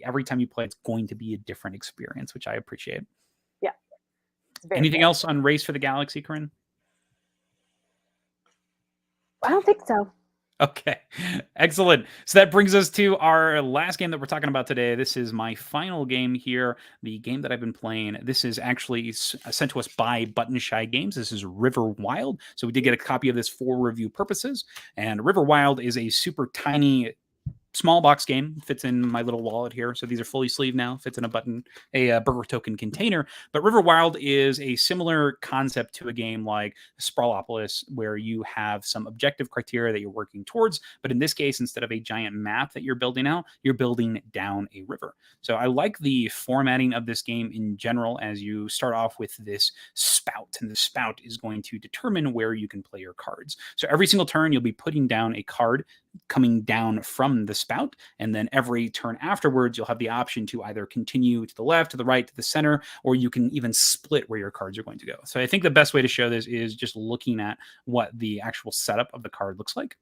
every time you play, it's going to be a different experience, which I appreciate. Yeah. Anything else on Race for the Galaxy, Corinn? I don't think so. Okay, excellent. So that brings us to our last game that we're talking about today. This is my final game here, the game that I've been playing. This is actually sent to us by Button Shy Games. This is River Wild. So we did get a copy of this for review purposes. And River Wild is a super tiny, small box game. Fits in my little wallet here. So these are fully sleeved now. Fits in a burger token container. But River Wild is a similar concept to a game like Sprawlopolis, where you have some objective criteria that you're working towards. But in this case, instead of a giant map that you're building out, you're building down a river. So I like the formatting of this game in general, as you start off with this spout. And the spout is going to determine where you can play your cards. So every single turn, you'll be putting down a card coming down from the spout, and then every turn afterwards you'll have the option to either continue to the left, to the right, to the center, or you can even split where your cards are going to go. So I think the best way to show this is just looking at what the actual setup of the card looks like.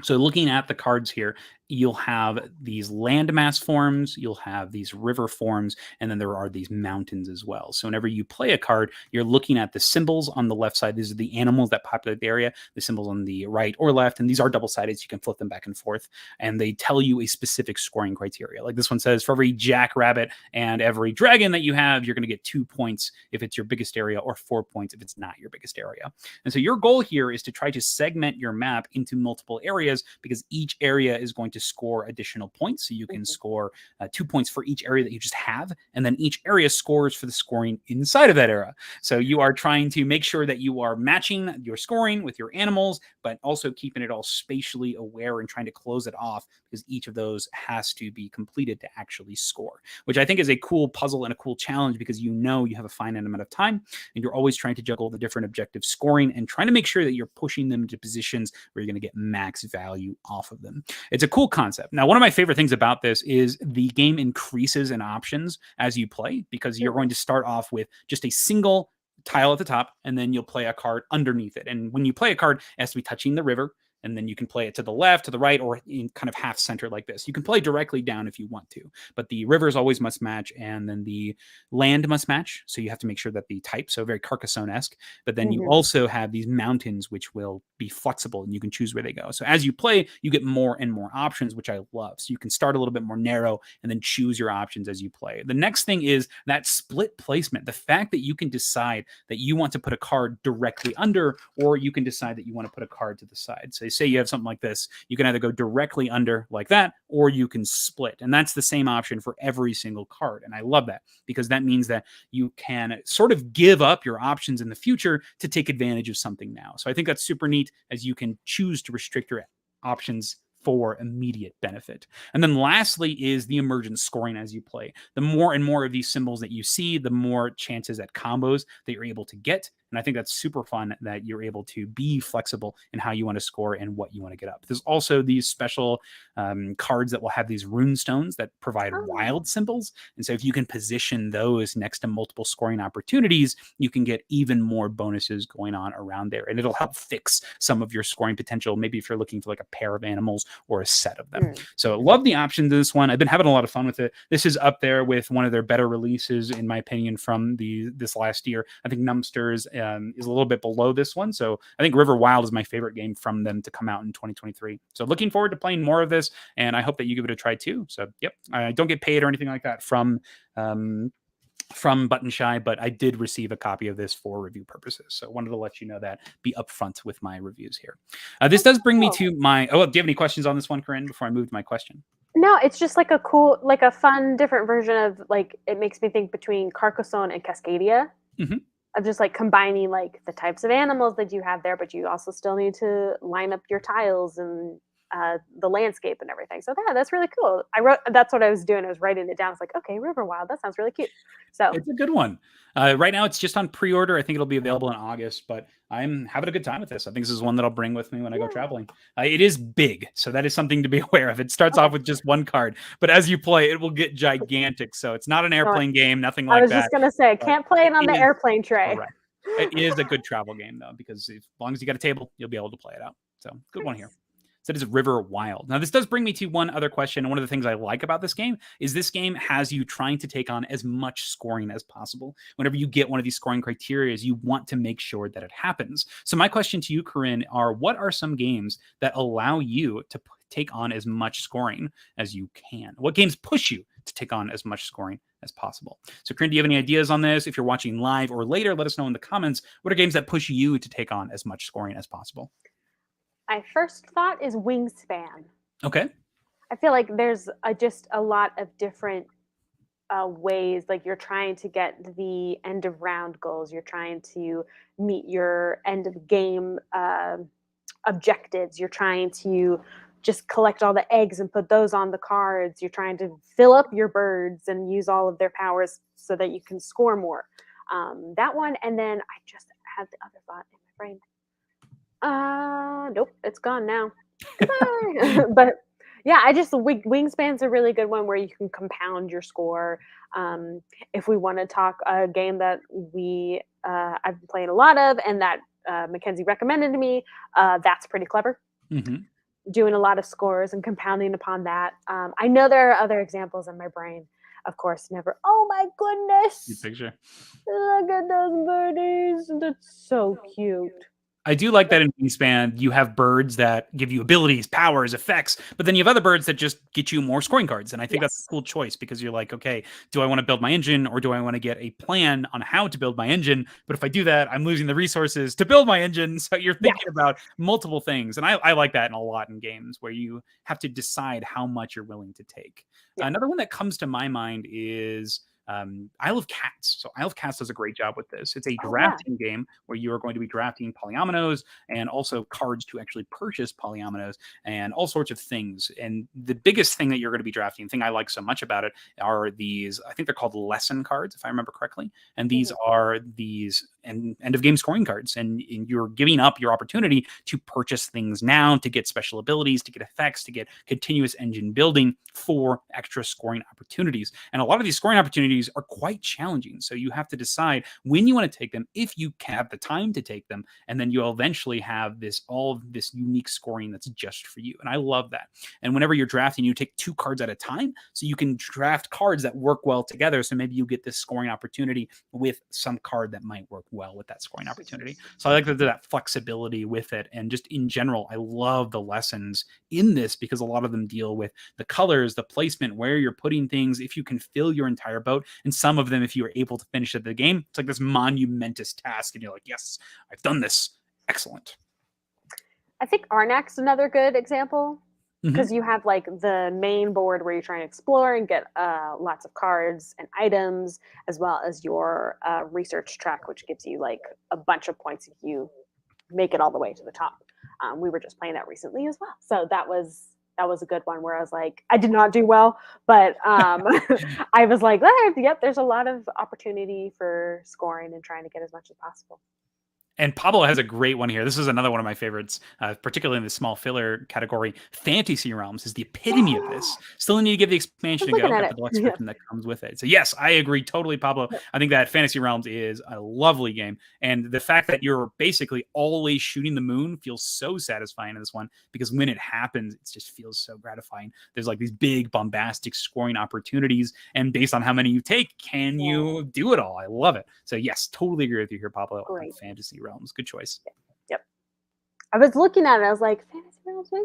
So looking at the cards here, you'll have these landmass forms, you'll have these river forms, and then there are these mountains as well. So whenever you play a card, you're looking at the symbols on the left side. These are the animals that populate the area, the symbols on the right or left, and these are double-sided, so you can flip them back and forth, and they tell you a specific scoring criteria. Like this one says, for every jackrabbit and every dragon that you have, you're going to get 2 points if it's your biggest area, or 4 points if it's not your biggest area. And so your goal here is to try to segment your map into multiple areas, because each area is going to to score additional points. So you can score 2 points for each area that you just have, and then each area scores for the scoring inside of that area. So you are trying to make sure that you are matching your scoring with your animals, but also keeping it all spatially aware and trying to close it off, because each of those has to be completed to actually score, which I think is a cool puzzle and a cool challenge, because you have a finite amount of time and you're always trying to juggle the different objective scoring and trying to make sure that you're pushing them to positions where you're going to get max value off of them. It's a cool concept. Now, one of my favorite things about this is the game increases in options as you play, because you're going to start off with just a single tile at the top, and then you'll play a card underneath it. And when you play a card, it has to be touching the river, and then you can play it to the left, to the right, or in kind of half center like this. You can play directly down if you want to, but the rivers always must match, and then the land must match. So you have to make sure that the type, so very Carcassonne-esque, but then you also have these mountains which will be flexible, and you can choose where they go. So as you play, you get more and more options, which I love. So you can start a little bit more narrow and then choose your options as you play. The next thing is that split placement. The fact that you can decide that you want to put a card directly under, or you can decide that you want to put a card to the side. So say you have something like this, you can either go directly under like that, or you can split. And that's the same option for every single card. And I love that, because that means that you can sort of give up your options in the future to take advantage of something now. So I think that's super neat, as you can choose to restrict your options for immediate benefit. And then lastly is the emergent scoring as you play. The more and more of these symbols that you see, the more chances at combos that you're able to get. And I think that's super fun that you're able to be flexible in how you want to score and what you want to get up. There's also these special cards that will have these rune stones that provide wild symbols. And so if you can position those next to multiple scoring opportunities, you can get even more bonuses going on around there. And it'll help fix some of your scoring potential, maybe if you're looking for like a pair of animals or a set of them. So love the options in this one. I've been having a lot of fun with it. This is up there with one of their better releases, in my opinion, from this last year. I think Numsters is a little bit below this one. So I think River Wild is my favorite game from them to come out in 2023. So looking forward to playing more of this, and I hope that you give it a try too. So yep, I don't get paid or anything like that from Button Shy, but I did receive a copy of this for review purposes. So I wanted to let you know that, be upfront with my reviews here. This does bring me to my, do you have any questions on this one, Corinn, before I move to my question? No, it's just like a cool, like a fun, different version of, like, it makes me think between Carcassonne and Cascadia. Of just like combining like the types of animals that you have there, but you also still need to line up your tiles and the landscape and everything. So that's really cool. That's what I was doing. I was writing it down. It's like, okay, River Wild, that sounds really cute. So it's a good one. Right now it's just on pre-order. I think it'll be available in August, but I'm having a good time with this. I think this is one that I'll bring with me when I go traveling. It is big, so that is something to be aware of. It starts off with just one card, but as you play, it will get gigantic. So it's not an airplane game, nothing like that. I was just gonna say, can't play it on the airplane tray. Correct. It is a good travel game though, because as long as you got a table, you'll be able to play it out. So good one here. So that is River Wild. Now, this does bring me to one other question. And one of the things I like about this game is this game has you trying to take on as much scoring as possible. Whenever you get one of these scoring criteria, you want to make sure that it happens. So my question to you, Corinn, are what are some games that allow you to take on as much scoring as you can? What games push you to take on as much scoring as possible? So, Corinn, do you have any ideas on this? If you're watching live or later, let us know in the comments. What are games that push you to take on as much scoring as possible? My first thought is Wingspan. Okay. I feel like there's just a lot of different ways. Like, you're trying to get the end of round goals. You're trying to meet your end of game objectives. You're trying to just collect all the eggs and put those on the cards. You're trying to fill up your birds and use all of their powers so that you can score more. That one. And then I just had the other thought in my brain. Nope, it's gone now. But yeah, Wingspan's a really good one where you can compound your score. If we want to talk a game that I've been playing a lot of and that Mackenzie recommended to me, That's Pretty Clever. Doing a lot of scores and compounding upon that. I know there are other examples in my brain. Of course, never. Oh my goodness! Good picture. Look at those birdies. That's so cute. I do like that in Wingspan, you have birds that give you abilities, powers, effects, but then you have other birds that just get you more scoring cards. And I think that's a cool choice because you're like, okay, do I want to build my engine or do I want to get a plan on how to build my engine? But if I do that, I'm losing the resources to build my engine. So you're thinking about multiple things. And I like that in a lot in games where you have to decide how much you're willing to take. Another one that comes to my mind is Isle of Cats. So Isle of Cats does a great job with this. It's a drafting game where you are going to be drafting polyominoes and also cards to actually purchase polyominoes and all sorts of things. And the biggest thing that you're going to be drafting, the thing I like so much about it, are these, I think they're called lesson cards, if I remember correctly. And these are these end of game scoring cards. And you're giving up your opportunity to purchase things now, to get special abilities, to get effects, to get continuous engine building for extra scoring opportunities. And a lot of these scoring opportunities are quite challenging. So you have to decide when you want to take them, if you have the time to take them, and then you'll eventually have all of this unique scoring that's just for you. And I love that. And whenever you're drafting, you take 2 cards at a time. So you can draft cards that work well together. So maybe you get this scoring opportunity with some card that might work well with that scoring opportunity. So I like that flexibility with it. And just in general, I love the lessons in this because a lot of them deal with the colors, the placement, where you're putting things, if you can fill your entire boat. And some of them, if you are able to finish at the game, it's like this monumentous task. And you're like, yes, I've done this. Excellent. I think Arnak's another good example because you have like the main board where you're trying to explore and get lots of cards and items, as well as your research track, which gives you like a bunch of points if you make it all the way to the top. We were just playing that recently as well. So that was a good one where I was like, I did not do well, but I was like, yep, there's a lot of opportunity for scoring and trying to get as much as possible. And Pablo has a great one here. This is another one of my favorites, particularly in the small filler category. Fantasy Realms is the epitome of this. Still need to give the expansion a go, but the deluxe version that comes with it. So yes, I agree totally, Pablo. I think that Fantasy Realms is a lovely game. And the fact that you're basically always shooting the moon feels so satisfying in this one because when it happens, it just feels so gratifying. There's like these big bombastic scoring opportunities. And based on how many you take, can you do it all? I love it. So yes, totally agree with you here, Pablo. On Fantasy Realms. Good choice. Yep. I was looking at it. I was like, Fantasy Realms, maybe?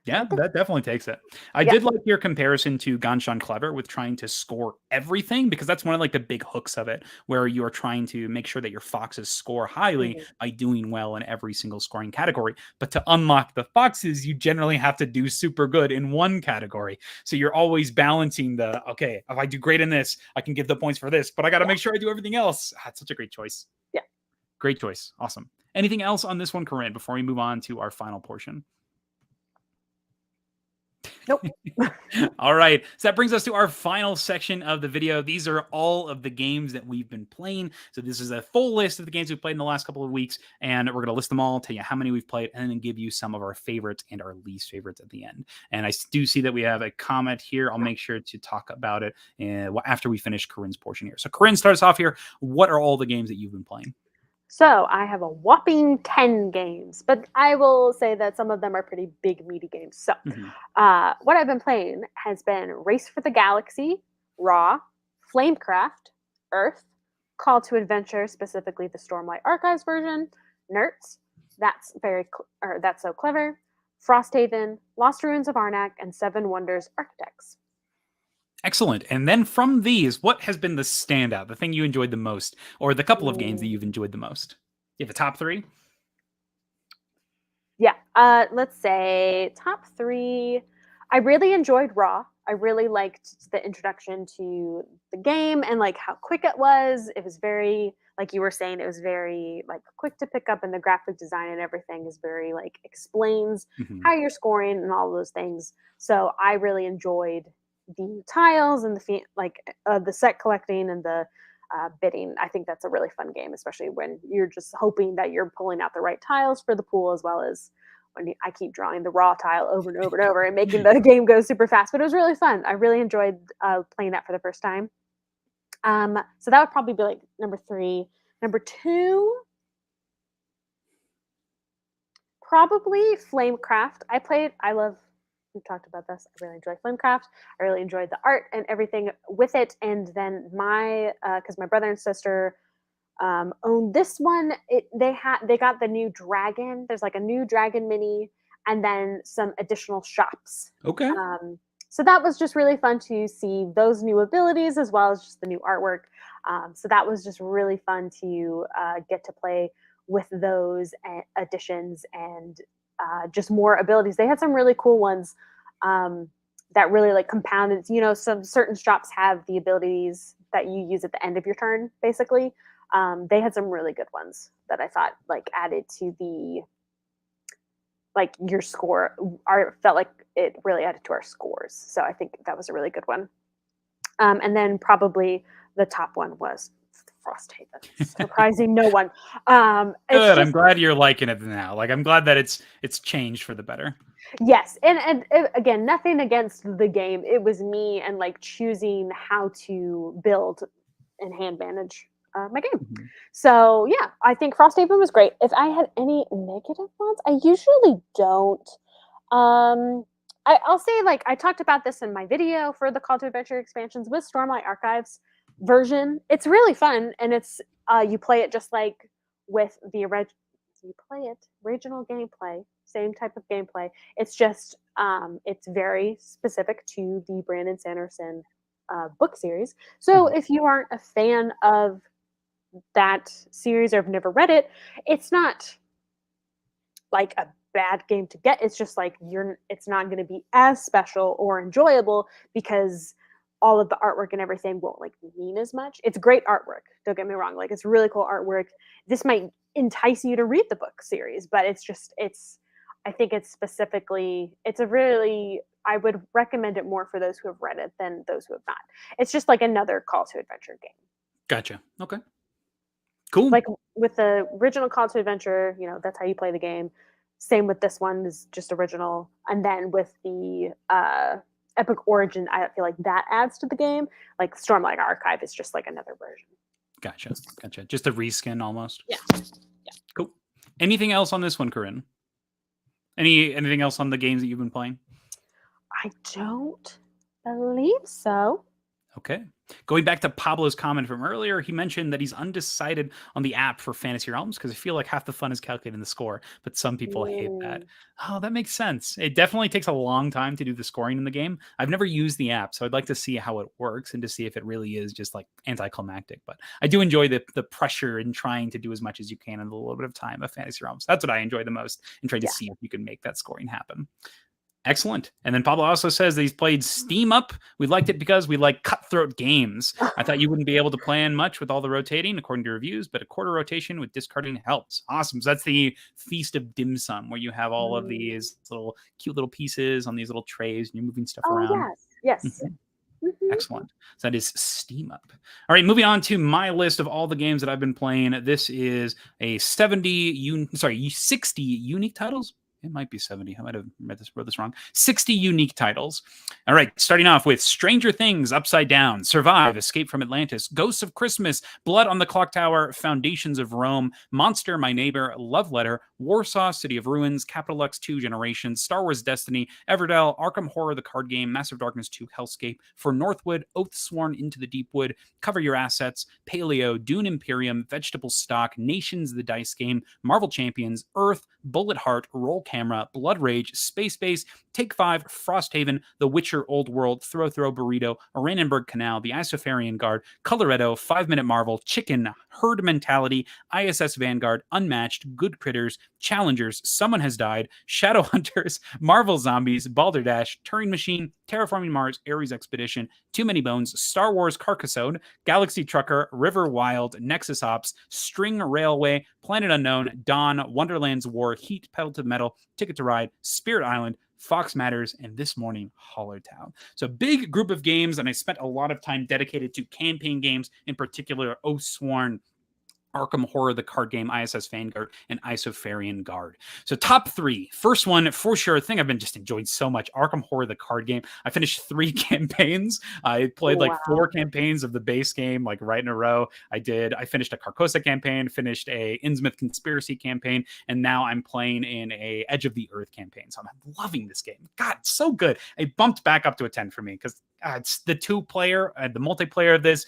Yeah, that definitely takes it. I did like your comparison to Ganshan Clever with trying to score everything because that's one of like the big hooks of it, where you're trying to make sure that your foxes score highly by doing well in every single scoring category. But to unlock the foxes, you generally have to do super good in one category. So you're always balancing okay, if I do great in this, I can give the points for this, but I got to make sure I do everything else. It's such a great choice. Yeah. Great choice. Awesome. Anything else on this one, Corinn, before we move on to our final portion? Nope. All right. So that brings us to our final section of the video. These are all of the games that we've been playing. So this is a full list of the games we've played in the last couple of weeks. And we're going to list them all, tell you how many we've played, and then give you some of our favorites and our least favorites at the end. And I do see that we have a comment here. I'll make sure to talk about it after we finish Corinn's portion here. So Corinn, start us off here. What are all the games that you've been playing? So I have a whopping 10 games, but I will say that some of them are pretty big, meaty games. So what I've been playing has been Race for the Galaxy, Raw, Flamecraft, Earth, Call to Adventure, specifically the Stormlight Archives version, Nerds, That's So Clever, Frosthaven, Lost Ruins of Arnak, and Seven Wonders Architects. Excellent. And then from these, what has been the standout, the thing you enjoyed the most, or the couple of games that you've enjoyed the most? You have a top 3? Yeah. Let's say top 3. I really enjoyed Raw. I really liked the introduction to the game and like how quick it was. It was very, like you were saying, it was very like quick to pick up, and the graphic design and everything is very like explains how you're scoring and all those things. So I really enjoyed the tiles and the set collecting and the bidding. I think that's a really fun game, especially when you're just hoping that you're pulling out the right tiles for the pool, as well as when I keep drawing the raw tile over and over and over and making the game go super fast. But it was really fun. I really enjoyed playing that for the first time. So that would probably be like number 3. Number 2, probably Flamecraft. We've talked about this. I really enjoy Flamecraft. I really enjoyed the art and everything with it. And then because my brother and sister own this one. They got the new dragon. There's like a new dragon mini, and then some additional shops. Okay. So that was just really fun to see those new abilities as well as just the new artwork. So that was just really fun to get to play with those additions and just more abilities. They had some really cool ones that really like compounded. You know, some certain shops have the abilities that you use at the end of your turn, basically. They had some really good ones that I thought like added to the like your score. Felt like it really added to our scores. So I think that was a really good one. And then probably the top one was Frosthaven. Surprising no one. Good. I'm glad you're liking it now. Like, I'm glad that it's changed for the better. Yes, and again, nothing against the game. It was me and like choosing how to build and hand manage my game. Mm-hmm. So yeah, I think Frosthaven was great. If I had any negative ones, I usually don't. I'll say like I talked about this in my video for the Call to Adventure expansions with Stormlight Archives version. It's really fun, and it's you play it just like with the original gameplay, same type of gameplay. It's just it's very specific to the Brandon Sanderson book series. So if you aren't a fan of that series or have never read it, it's not like a bad game to get. It's just like it's not going to be as special or enjoyable because all of the artwork and everything won't like mean as much. It's great artwork, don't get me wrong, like it's really cool artwork. This might entice you to read the book series, but I think I would recommend it more for those who have read it than those who have not. It's just like another Call to Adventure game. Gotcha. Okay. Cool. Like with the original Call to Adventure, you know, that's how you play the game. Same with this one, is just original. And then with the Epic Origin, I feel like that adds to the game. Like Stormlight Archive is just like another version. Gotcha. Just a reskin almost. Yeah. Cool. Anything else on this one, Corinn? Anything else on the games that you've been playing? I don't believe so. Okay. Going back to Pablo's comment from earlier, he mentioned that he's undecided on the app for Fantasy Realms because I feel like half the fun is calculating the score, but some people hate that. Oh, that makes sense. It definitely takes a long time to do the scoring in the game. I've never used the app, so I'd like to see how it works and to see if it really is just like anticlimactic. But I do enjoy the pressure in trying to do as much as you can in a little bit of time of Fantasy Realms. That's what I enjoy the most, and trying to see if you can make that scoring happen. Excellent. And then Pablo also says that he's played Steam Up. We liked it because we like cutthroat games. I thought you wouldn't be able to plan much with all the rotating, according to reviews, but a quarter rotation with discarding helps. Awesome. So that's the Feast of Dim Sum, where you have all of these little cute little pieces on these little trays, and you're moving stuff around. Yes. Excellent. So that is Steam Up. All right, moving on to my list of all the games that I've been playing. This is a 60 unique titles. It might be 70. I might have wrote this wrong. 60 unique titles. All right, starting off with Stranger Things, Upside Down, Survive, Escape from Atlantis, Ghosts of Christmas, Blood on the Clocktower, Foundations of Rome, Monster, My Neighbor, Love Letter, Warsaw, City of Ruins, Capital Lux 2 Generations, Star Wars Destiny, Everdell, Arkham Horror the Card Game, Massive Darkness 2 Hellscape, For Northwood, Oathsworn Into the Deepwood, Cover Your Assets, Paleo, Dune Imperium, Vegetable Stock, Nations the Dice Game, Marvel Champions, Earth, Bullet Heart, Roll Camera, Blood Rage, Space Base, Take 5, Frosthaven, The Witcher Old World, Throw Burrito, Oranienburg Canal, The Isofarian Guard, Coloretto, 5 Minute Marvel, Chicken, Herd Mentality, ISS Vanguard, Unmatched, Good Critters, Challengers, Someone Has Died, Shadowhunters, Marvel Zombies, Balderdash, Turing Machine, Terraforming Mars, Ares Expedition, Too Many Bones, Star Wars Carcassonne, Galaxy Trucker, River Wild, Nexus Ops, String Railway, Planet Unknown, Dawn, Wonderland's War, Heat, Pedal to Metal, Ticket to Ride, Spirit Island, Fox Matters, and this morning, Hollowtown. So big group of games, and I spent a lot of time dedicated to campaign games, in particular Oathsworn, Arkham Horror, the card game, ISS Vanguard, and Isofarian Guard. So top 3. First one, for sure, a thing I've been just enjoyed so much, Arkham Horror, the card game. I finished 3 campaigns. I played like 4 campaigns of the base game, like right in a row. I finished a Carcosa campaign, finished a Innsmouth Conspiracy campaign, and now I'm playing in a Edge of the Earth campaign. So I'm loving this game. God, it's so good. It bumped back up to a 10 for me because it's the 2-player, the multiplayer of this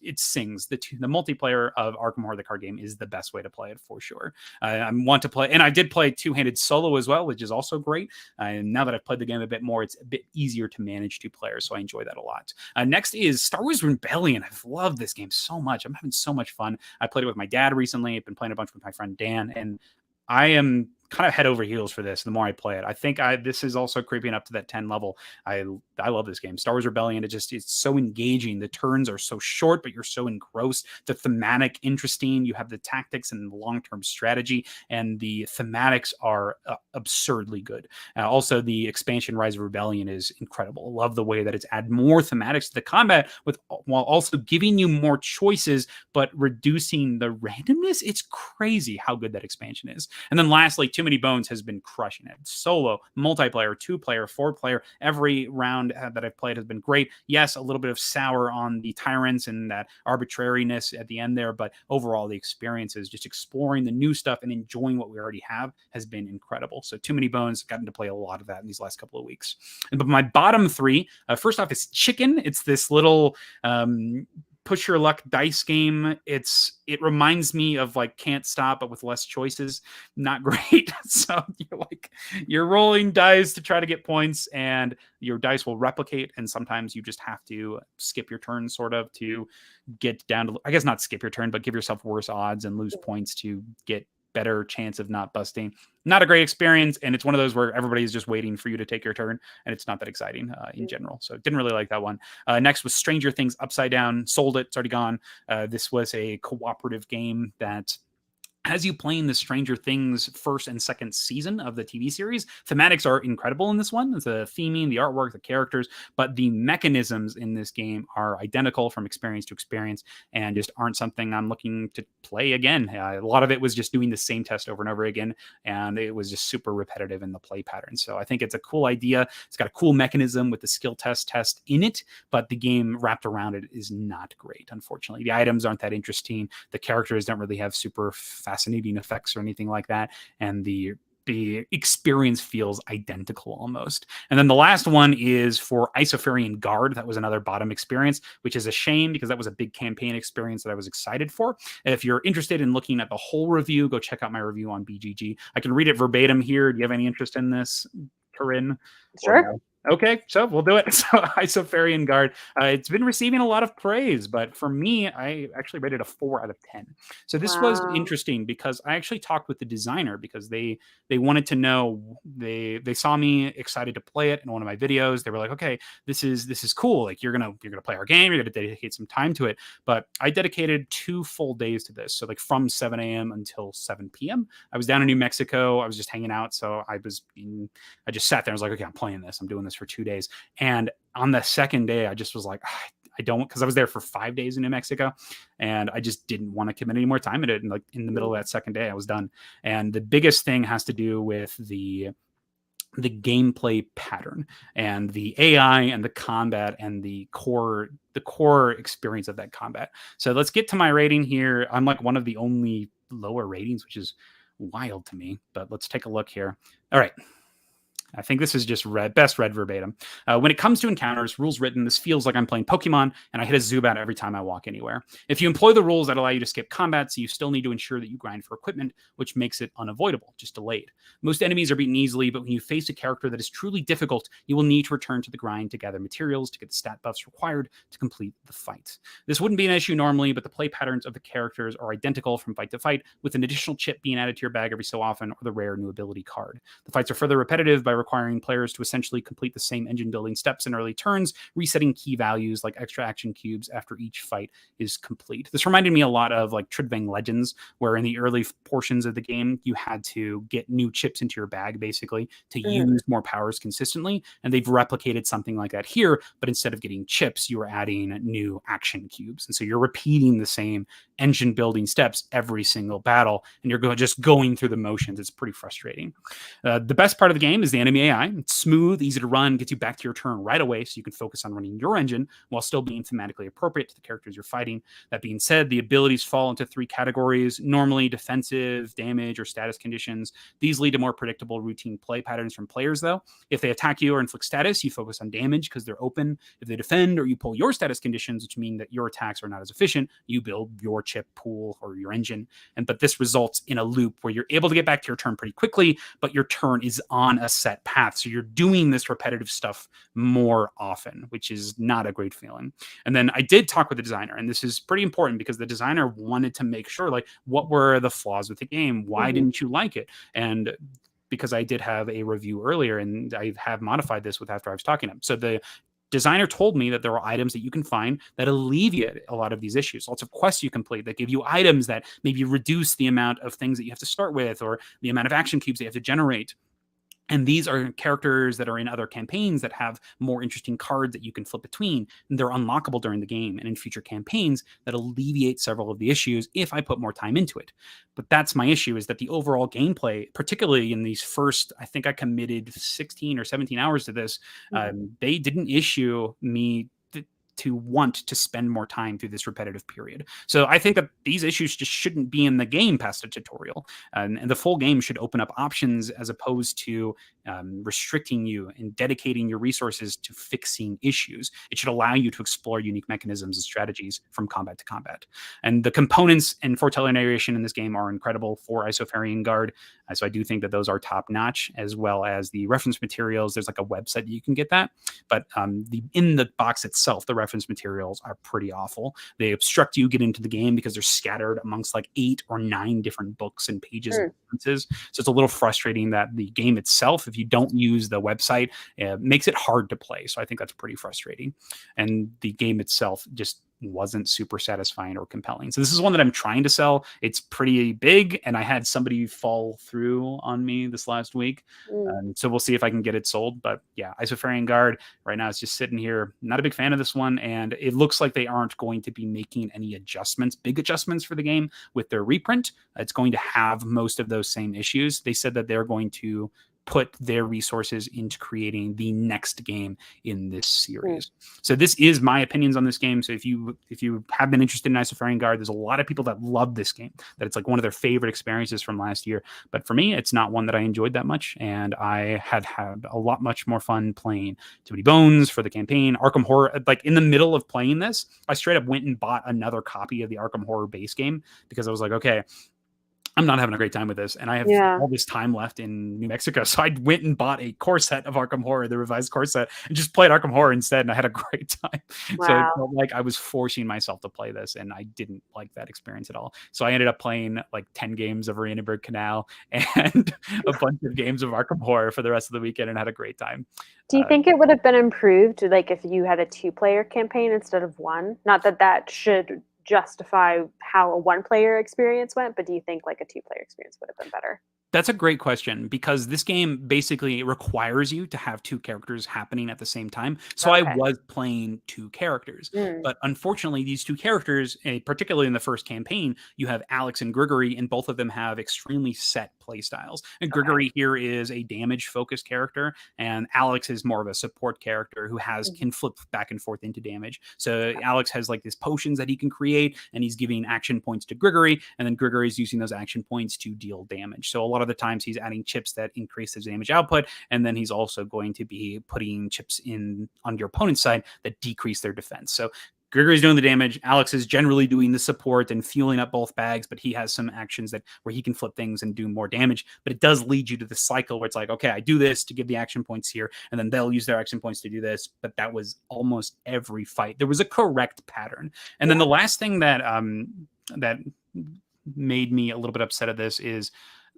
it sings. The multiplayer of Arkham Horror, the card game, is the best way to play it for sure. I want to play, and I did play 2-handed solo as well, which is also great. And now that I've played the game a bit more, it's a bit easier to manage 2 players, so I enjoy that a lot. Next is Star Wars Rebellion. I've loved this game so much. I'm having so much fun. I played it with my dad recently. I've been playing a bunch with my friend Dan, and I am kind of head over heels for this the more I play it. I think this is also creeping up to that 10 level. I love this game. Star Wars Rebellion, it's so engaging. The turns are so short, but you're so engrossed. The thematic interesting. You have the tactics and the long-term strategy, and the thematics are absurdly good. Also, the expansion Rise of Rebellion is incredible. I love the way that it's add more thematics to the combat while also giving you more choices, but reducing the randomness. It's crazy how good that expansion is. And then lastly, Too Many Bones has been crushing it. Solo, multiplayer, 2-player, 4-player, every round that I've played has been great. Yes, a little bit of sour on the tyrants and that arbitrariness at the end there, but overall the experience is just exploring the new stuff and enjoying what we already have has been incredible. So Too Many Bones, gotten to play a lot of that in these last couple of weeks. But my bottom 3, first off, is Chicken. It's this little push your luck dice game. It reminds me of like Can't Stop, but with less choices. Not great. So you're rolling dice to try to get points, and your dice will replicate, and sometimes you just have to skip your turn sort of to get down to, I guess not skip your turn, but give yourself worse odds and lose points to get better chance of not busting. Not a great experience, and it's one of those where everybody's just waiting for you to take your turn, and it's not that exciting in general. So didn't really like that one. Next was Stranger Things Upside Down. Sold it. It's already gone. This was a cooperative game that as you play in the Stranger Things first and second season of the TV series, thematics are incredible in this one. The theming, the artwork, the characters, but the mechanisms in this game are identical from experience to experience and just aren't something I'm looking to play again. A lot of it was just doing the same test over and over again, and it was just super repetitive in the play pattern. So I think it's a cool idea. It's got a cool mechanism with the skill test in it, but the game wrapped around it is not great, unfortunately. The items aren't that interesting. The characters don't really have super fascinating effects or anything like that, and the experience feels identical almost. And then the last one is for Isofarian Guard. That was another bottom experience, which is a shame because that was a big campaign experience that I was excited for. If you're interested in looking at the whole review, go check out my review on BGG. I can read it verbatim here. Do you have any interest in this, Corinn? Sure. Okay, so we'll do it. So Isofarian Guard, it's been receiving a lot of praise, but for me, I actually rated a 4 out of 10. So this was interesting because I actually talked with the designer because they wanted to know, they saw me excited to play it in one of my videos. They were like, okay, this is cool. Like you're gonna play our game, you're gonna dedicate some time to it. But I dedicated 2 full days to this. So like from 7 a.m. until 7 p.m. I was down in New Mexico. I was just hanging out. So I just sat there. I was like, okay, I'm playing this. I'm doing this for 2 days. And on the second day, I just was like, I don't, because I was there for 5 days in New Mexico, and I just didn't want to commit any more time in it. And like in the middle of that second day, I was done. And the biggest thing has to do with the gameplay pattern and the AI and the combat and the core experience of that combat. So let's get to my rating here. I'm like one of the only lower ratings, which is wild to me, but let's take a look here. All right. I think this is just best read verbatim. When it comes to encounters, rules written, this feels like I'm playing Pokemon and I hit a Zubat every time I walk anywhere. If you employ the rules that allow you to skip combat, so you still need to ensure that you grind for equipment, which makes it unavoidable, just delayed. Most enemies are beaten easily, but when you face a character that is truly difficult, you will need to return to the grind to gather materials to get the stat buffs required to complete the fight. This wouldn't be an issue normally, but the play patterns of the characters are identical from fight to fight, with an additional chip being added to your bag every so often or the rare new ability card. The fights are further repetitive by requiring players to essentially complete the same engine building steps in early turns, resetting key values like extra action cubes after each fight is complete. This reminded me a lot of like Tridvang Legends, where in the early portions of the game, you had to get new chips into your bag basically to use more powers consistently. And they've replicated something like that here, but instead of getting chips, you are adding new action cubes. And so you're repeating the same engine building steps every single battle, and you're just going through the motions. It's pretty frustrating. The best part of the game is the enemy enemy AI. It's smooth, easy to run, gets you back to your turn right away so you can focus on running your engine while still being thematically appropriate to the characters you're fighting. That being said, the abilities fall into 3 categories: normally, defensive, damage, or status conditions. These lead to more predictable routine play patterns from players, though. If they attack you or inflict status, you focus on damage because they're open. If they defend or you pull your status conditions, which mean that your attacks are not as efficient, you build your chip pool or your engine. But this results in a loop where you're able to get back to your turn pretty quickly, but your turn is on a set path. So you're doing this repetitive stuff more often, which is not a great feeling. And then I did talk with the designer, and this is pretty important because the designer wanted to make sure, like, what were the flaws with the game? Why didn't you like it? And because I did have a review earlier, and I have modified this with after I was talking to him. So the designer told me that there are items that you can find that alleviate a lot of these issues. Lots of quests you complete that give you items that maybe reduce the amount of things that you have to start with or the amount of action cubes that you have to generate. And these are characters that are in other campaigns that have more interesting cards that you can flip between. And they're unlockable during the game and in future campaigns that alleviate several of the issues if I put more time into it. But that's my issue, is that the overall gameplay, particularly in these first, I think I committed 16 or 17 hours to this, they didn't issue me to want to spend more time through this repetitive period. So I think that these issues just shouldn't be in the game past a tutorial. And the full game should open up options as opposed to restricting you and dedicating your resources to fixing issues. It should allow you to explore unique mechanisms and strategies from combat to combat. And the components and foreteller narration in this game are incredible for Isofarian Guard. So I do think that those are top notch, as well as the reference materials. There's like a website that you can get that, but in the box itself, the reference materials are pretty awful. They obstruct you get into the game because they're scattered amongst like 8 or 9 different books and pages and references. So it's a little frustrating that the game itself, if you don't use the website, makes it hard to play. So I think that's pretty frustrating. And the game itself just wasn't super satisfying or compelling. So this is one that I'm trying to sell. It's pretty big, and I had somebody fall through on me this last week. So we'll see if I can get it sold. But yeah, Isofarian Guard right now is just sitting here. Not a big fan of this one, and it looks like they aren't going to be making any adjustments, big adjustments for the game with their reprint. It's going to have most of those same issues. They said that they're going to put their resources into creating the next game in this series. So this is my opinions on this game. So if you have been interested in Isofarian Guard, there's a lot of people that love this game, that it's like one of their favorite experiences from last year. But for me, it's not one that I enjoyed that much, and I had a lot much more fun playing Too Many Bones for the campaign. Arkham Horror, like in the middle of playing this, I straight up went and bought another copy of the Arkham Horror base game because I was like, okay, I'm not having a great time with this, and I have all this time left in New Mexico. So I went and bought a core set of Arkham Horror, the revised core set, and just played Arkham Horror instead, and I had a great time. Wow. So it felt like I was forcing myself to play this, and I didn't like that experience at all. So I ended up playing like 10 games of Oranienburg Canal and a bunch of games of Arkham Horror for the rest of the weekend, and had a great time. Do you think it would have been improved, like if you had a 2-player campaign instead of 1? Not that that should justify how a 1-player experience went, but do you think like a 2-player experience would have been better? That's a great question, because this game basically requires you to have 2 characters happening at the same time. So I was playing 2 characters, but unfortunately these 2 characters, particularly in the first campaign, you have Alex and Grigory, and both of them have extremely set play styles. And Grigory here is a damage focused character, and Alex is more of a support character who can flip back and forth into damage. So Alex has like these potions that he can create, and he's giving action points to Grigory, and then Grigory is using those action points to deal damage. So a lot of the times he's adding chips that increase his damage output, and then he's also going to be putting chips in on your opponent's side that decrease their defense. So Grigory's doing the damage. Alex is generally doing the support and fueling up both bags, but he has some actions where he can flip things and do more damage. But it does lead you to the cycle where it's like, okay, I do this to give the action points here, and then they'll use their action points to do this. But that was almost every fight. There was a correct pattern. And then the last thing that that made me a little bit upset at this is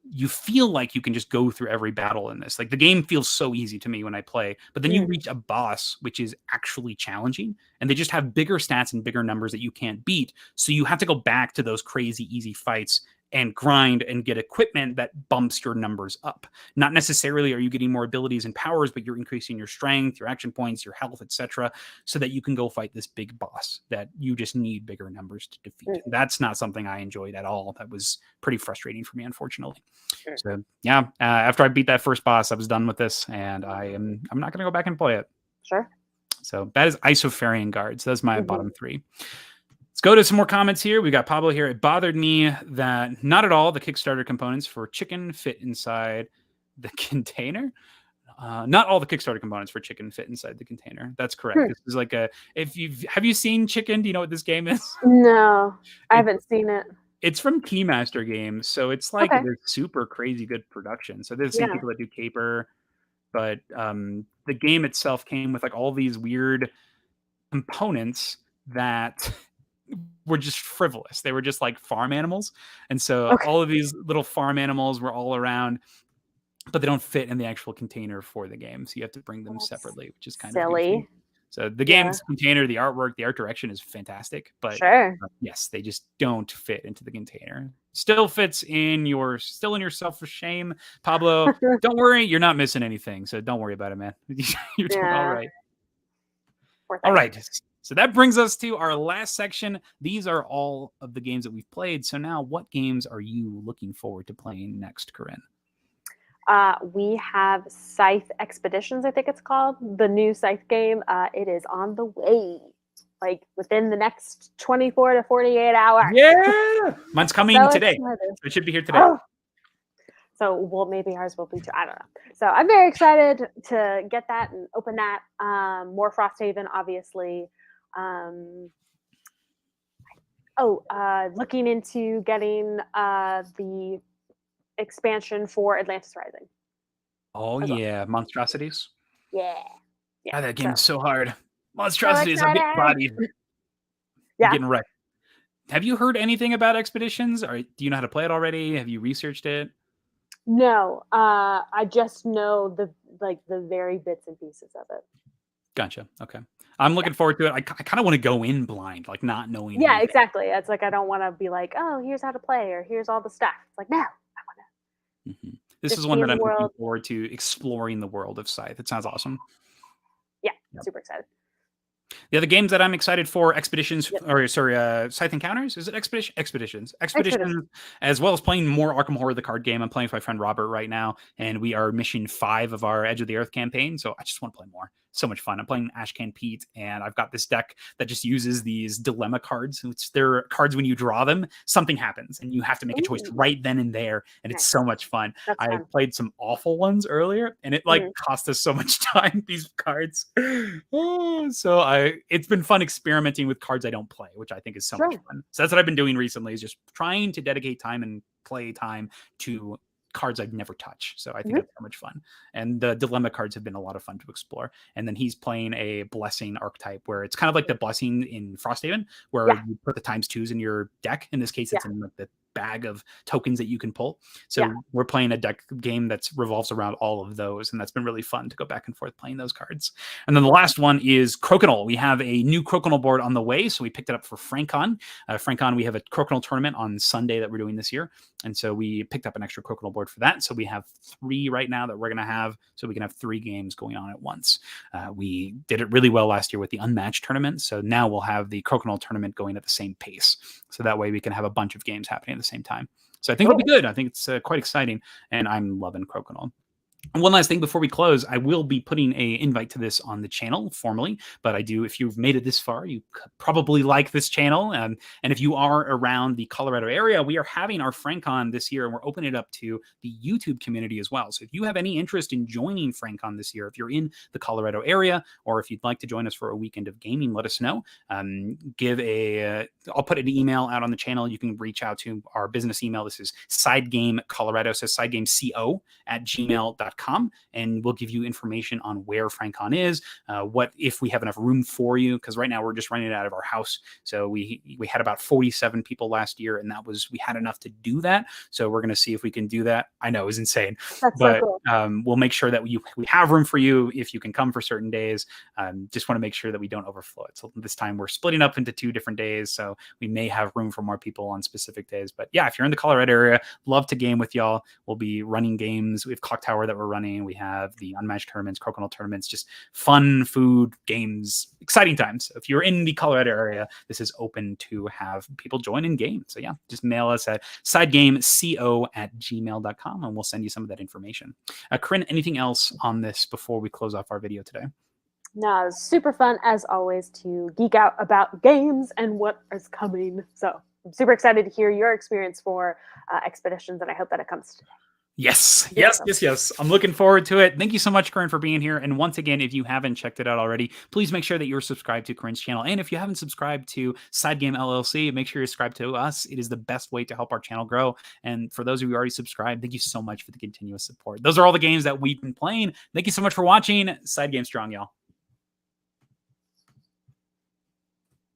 you feel like you can just go through every battle in this. Like the game feels so easy to me when I play, but then you reach a boss, which is actually challenging, and they just have bigger stats and bigger numbers that you can't beat. So you have to go back to those crazy easy fights and grind and get equipment that bumps your numbers up. Not necessarily are you getting more abilities and powers, but you're increasing your strength, your action points, your health, etc., so that you can go fight this big boss that you just need bigger numbers to defeat. That's not something I enjoyed at all. That was pretty frustrating for me, unfortunately. So yeah, after I beat that first boss, I was done with this, and I'm not going to go back and play it. Sure. So that is Isofarian guards. That's my bottom 3. Let's go to some more comments here. We got Pablo here. It bothered me that not at all the Kickstarter components for chicken fit inside the container. Not all the Kickstarter components for chicken fit inside the container. That's correct. This is like have you seen Chicken? Do you know what this game is? No, I haven't seen it. It's from Keymaster Games, so it's like they're super crazy good production. So they're the same people that do Caper, but the game itself came with like all these weird components that were just frivolous. They were just like farm animals. And so all of these little farm animals were all around, but they don't fit in the actual container for the game. So you have to bring them separately, which is kind of silly. So the game's container, the artwork, the art direction is fantastic, but yes, they just don't fit into the container. Still fits in your self of shame. Pablo, don't worry, you're not missing anything. So don't worry about it, man. You're doing all right. All right. So that brings us to our last section. These are all of the games that we've played. So now what games are you looking forward to playing next, Corinn? We have Scythe Expeditions, I think it's called. The new Scythe game. It is on the way. Like within the next 24 to 48 hours. Yeah! Mine's coming today. It should be here today. Oh. So, well, maybe ours will be too. I don't know. So I'm very excited to get that and open that. More Frosthaven, obviously. Looking into getting the expansion for Atlantis Rising. Oh yeah, Monstrosities. Yeah. God, that game is so hard. Monstrosities are getting bodied. Yeah, getting wrecked. Have you heard anything about Expeditions? Or do you know how to play it already? Have you researched it? No, I just know the very bits and pieces of it. Gotcha. Okay. I'm looking forward to it. I kind of want to go in blind, like not knowing. Yeah, anything. Exactly. It's like I don't want to be like, oh, here's how to play, or here's all the stuff. It's like, no, I want to. This is one that I'm looking forward to exploring the world of Scythe. It sounds awesome. Yeah, super excited. The other games that I'm excited for, Scythe Encounters. Is it Expeditions, as well as playing more Arkham Horror, the card game. I'm playing with my friend Robert right now, and we are mission 5 of our Edge of the Earth campaign. So I just want to play more. So much fun. I'm playing Ashcan Pete, and I've got this deck that just uses these dilemma cards. They're cards when you draw them, something happens, and you have to make a choice right then and there, and it's so much fun. I played some awful ones earlier, and it cost us so much time, these cards. It's been fun experimenting with cards I don't play, which I think is so much fun. So that's what I've been doing recently, is just trying to dedicate time and play time to cards I'd never touch. So I think it's so much fun. And the dilemma cards have been a lot of fun to explore. And then he's playing a blessing archetype where it's kind of like the blessing in Frosthaven, where you put the ×2s in your deck. In this case, it's in like the bag of tokens that you can pull. So we're playing a deck game that revolves around all of those, and that's been really fun to go back and forth playing those cards. And then the last one is Crokinole. We have a new Crokinole board on the way, so we picked it up for Frankcon. Frankcon, we have a Crokinole tournament on Sunday that we're doing this year, and so we picked up an extra Crokinole board for that. So we have 3 right now that we're going to have, so we can have 3 games going on at once. We did it really well last year with the Unmatched tournament, so now we'll have the Crokinole tournament going at the same pace. So that way we can have a bunch of games happening at the same time. So I think it'll be good. I think it's quite exciting, and I'm loving Crokinole. And one last thing before we close, I will be putting an invite to this on the channel formally, but if you've made it this far, you probably like this channel. And if you are around the Colorado area, we are having our Frankcon this year, and we're opening it up to the YouTube community as well. So if you have any interest in joining Frankcon this year, if you're in the Colorado area, or if you'd like to join us for a weekend of gaming, let us know. I'll put an email out on the channel. You can reach out to our business email. This is SideGame Colorado, so SideGameCO@gmail.com. frankcon.com, and we'll give you information on where Frankcon is, what if we have enough room for you, because right now we're just running it out of our house. So we had about 47 people last year, and we had enough to do that. So we're going to see if we can do that. I know, it was insane. That's but so cool. we'll make sure that we have room for you if you can come for certain days. Just want to make sure that we don't overflow it. So this time we're splitting up into 2 different days, so we may have room for more people on specific days. But yeah, if you're in the Colorado area, love to game with y'all. We'll be running games. We have Clocktower that we're running. We have the Unmatched tournaments, Crokinole tournaments, just fun food, games, exciting times. If you're in the Colorado area, this is open to have people join in game. So yeah, just mail us at sidegameco@gmail.com, and we'll send you some of that information. Corinn, anything else on this before we close off our video today? No, it's super fun as always to geek out about games and what is coming. So I'm super excited to hear your experience for Expeditions, and I hope that it comes today. Yes. I'm looking forward to it. Thank you so much, Corinn, for being here. And once again, if you haven't checked it out already, please make sure that you're subscribed to Corinn's channel. And if you haven't subscribed to SideGame LLC, make sure you're subscribed to us. It is the best way to help our channel grow. And for those of you who already subscribed, thank you so much for the continuous support. Those are all the games that we've been playing. Thank you so much for watching. SideGame Strong, y'all.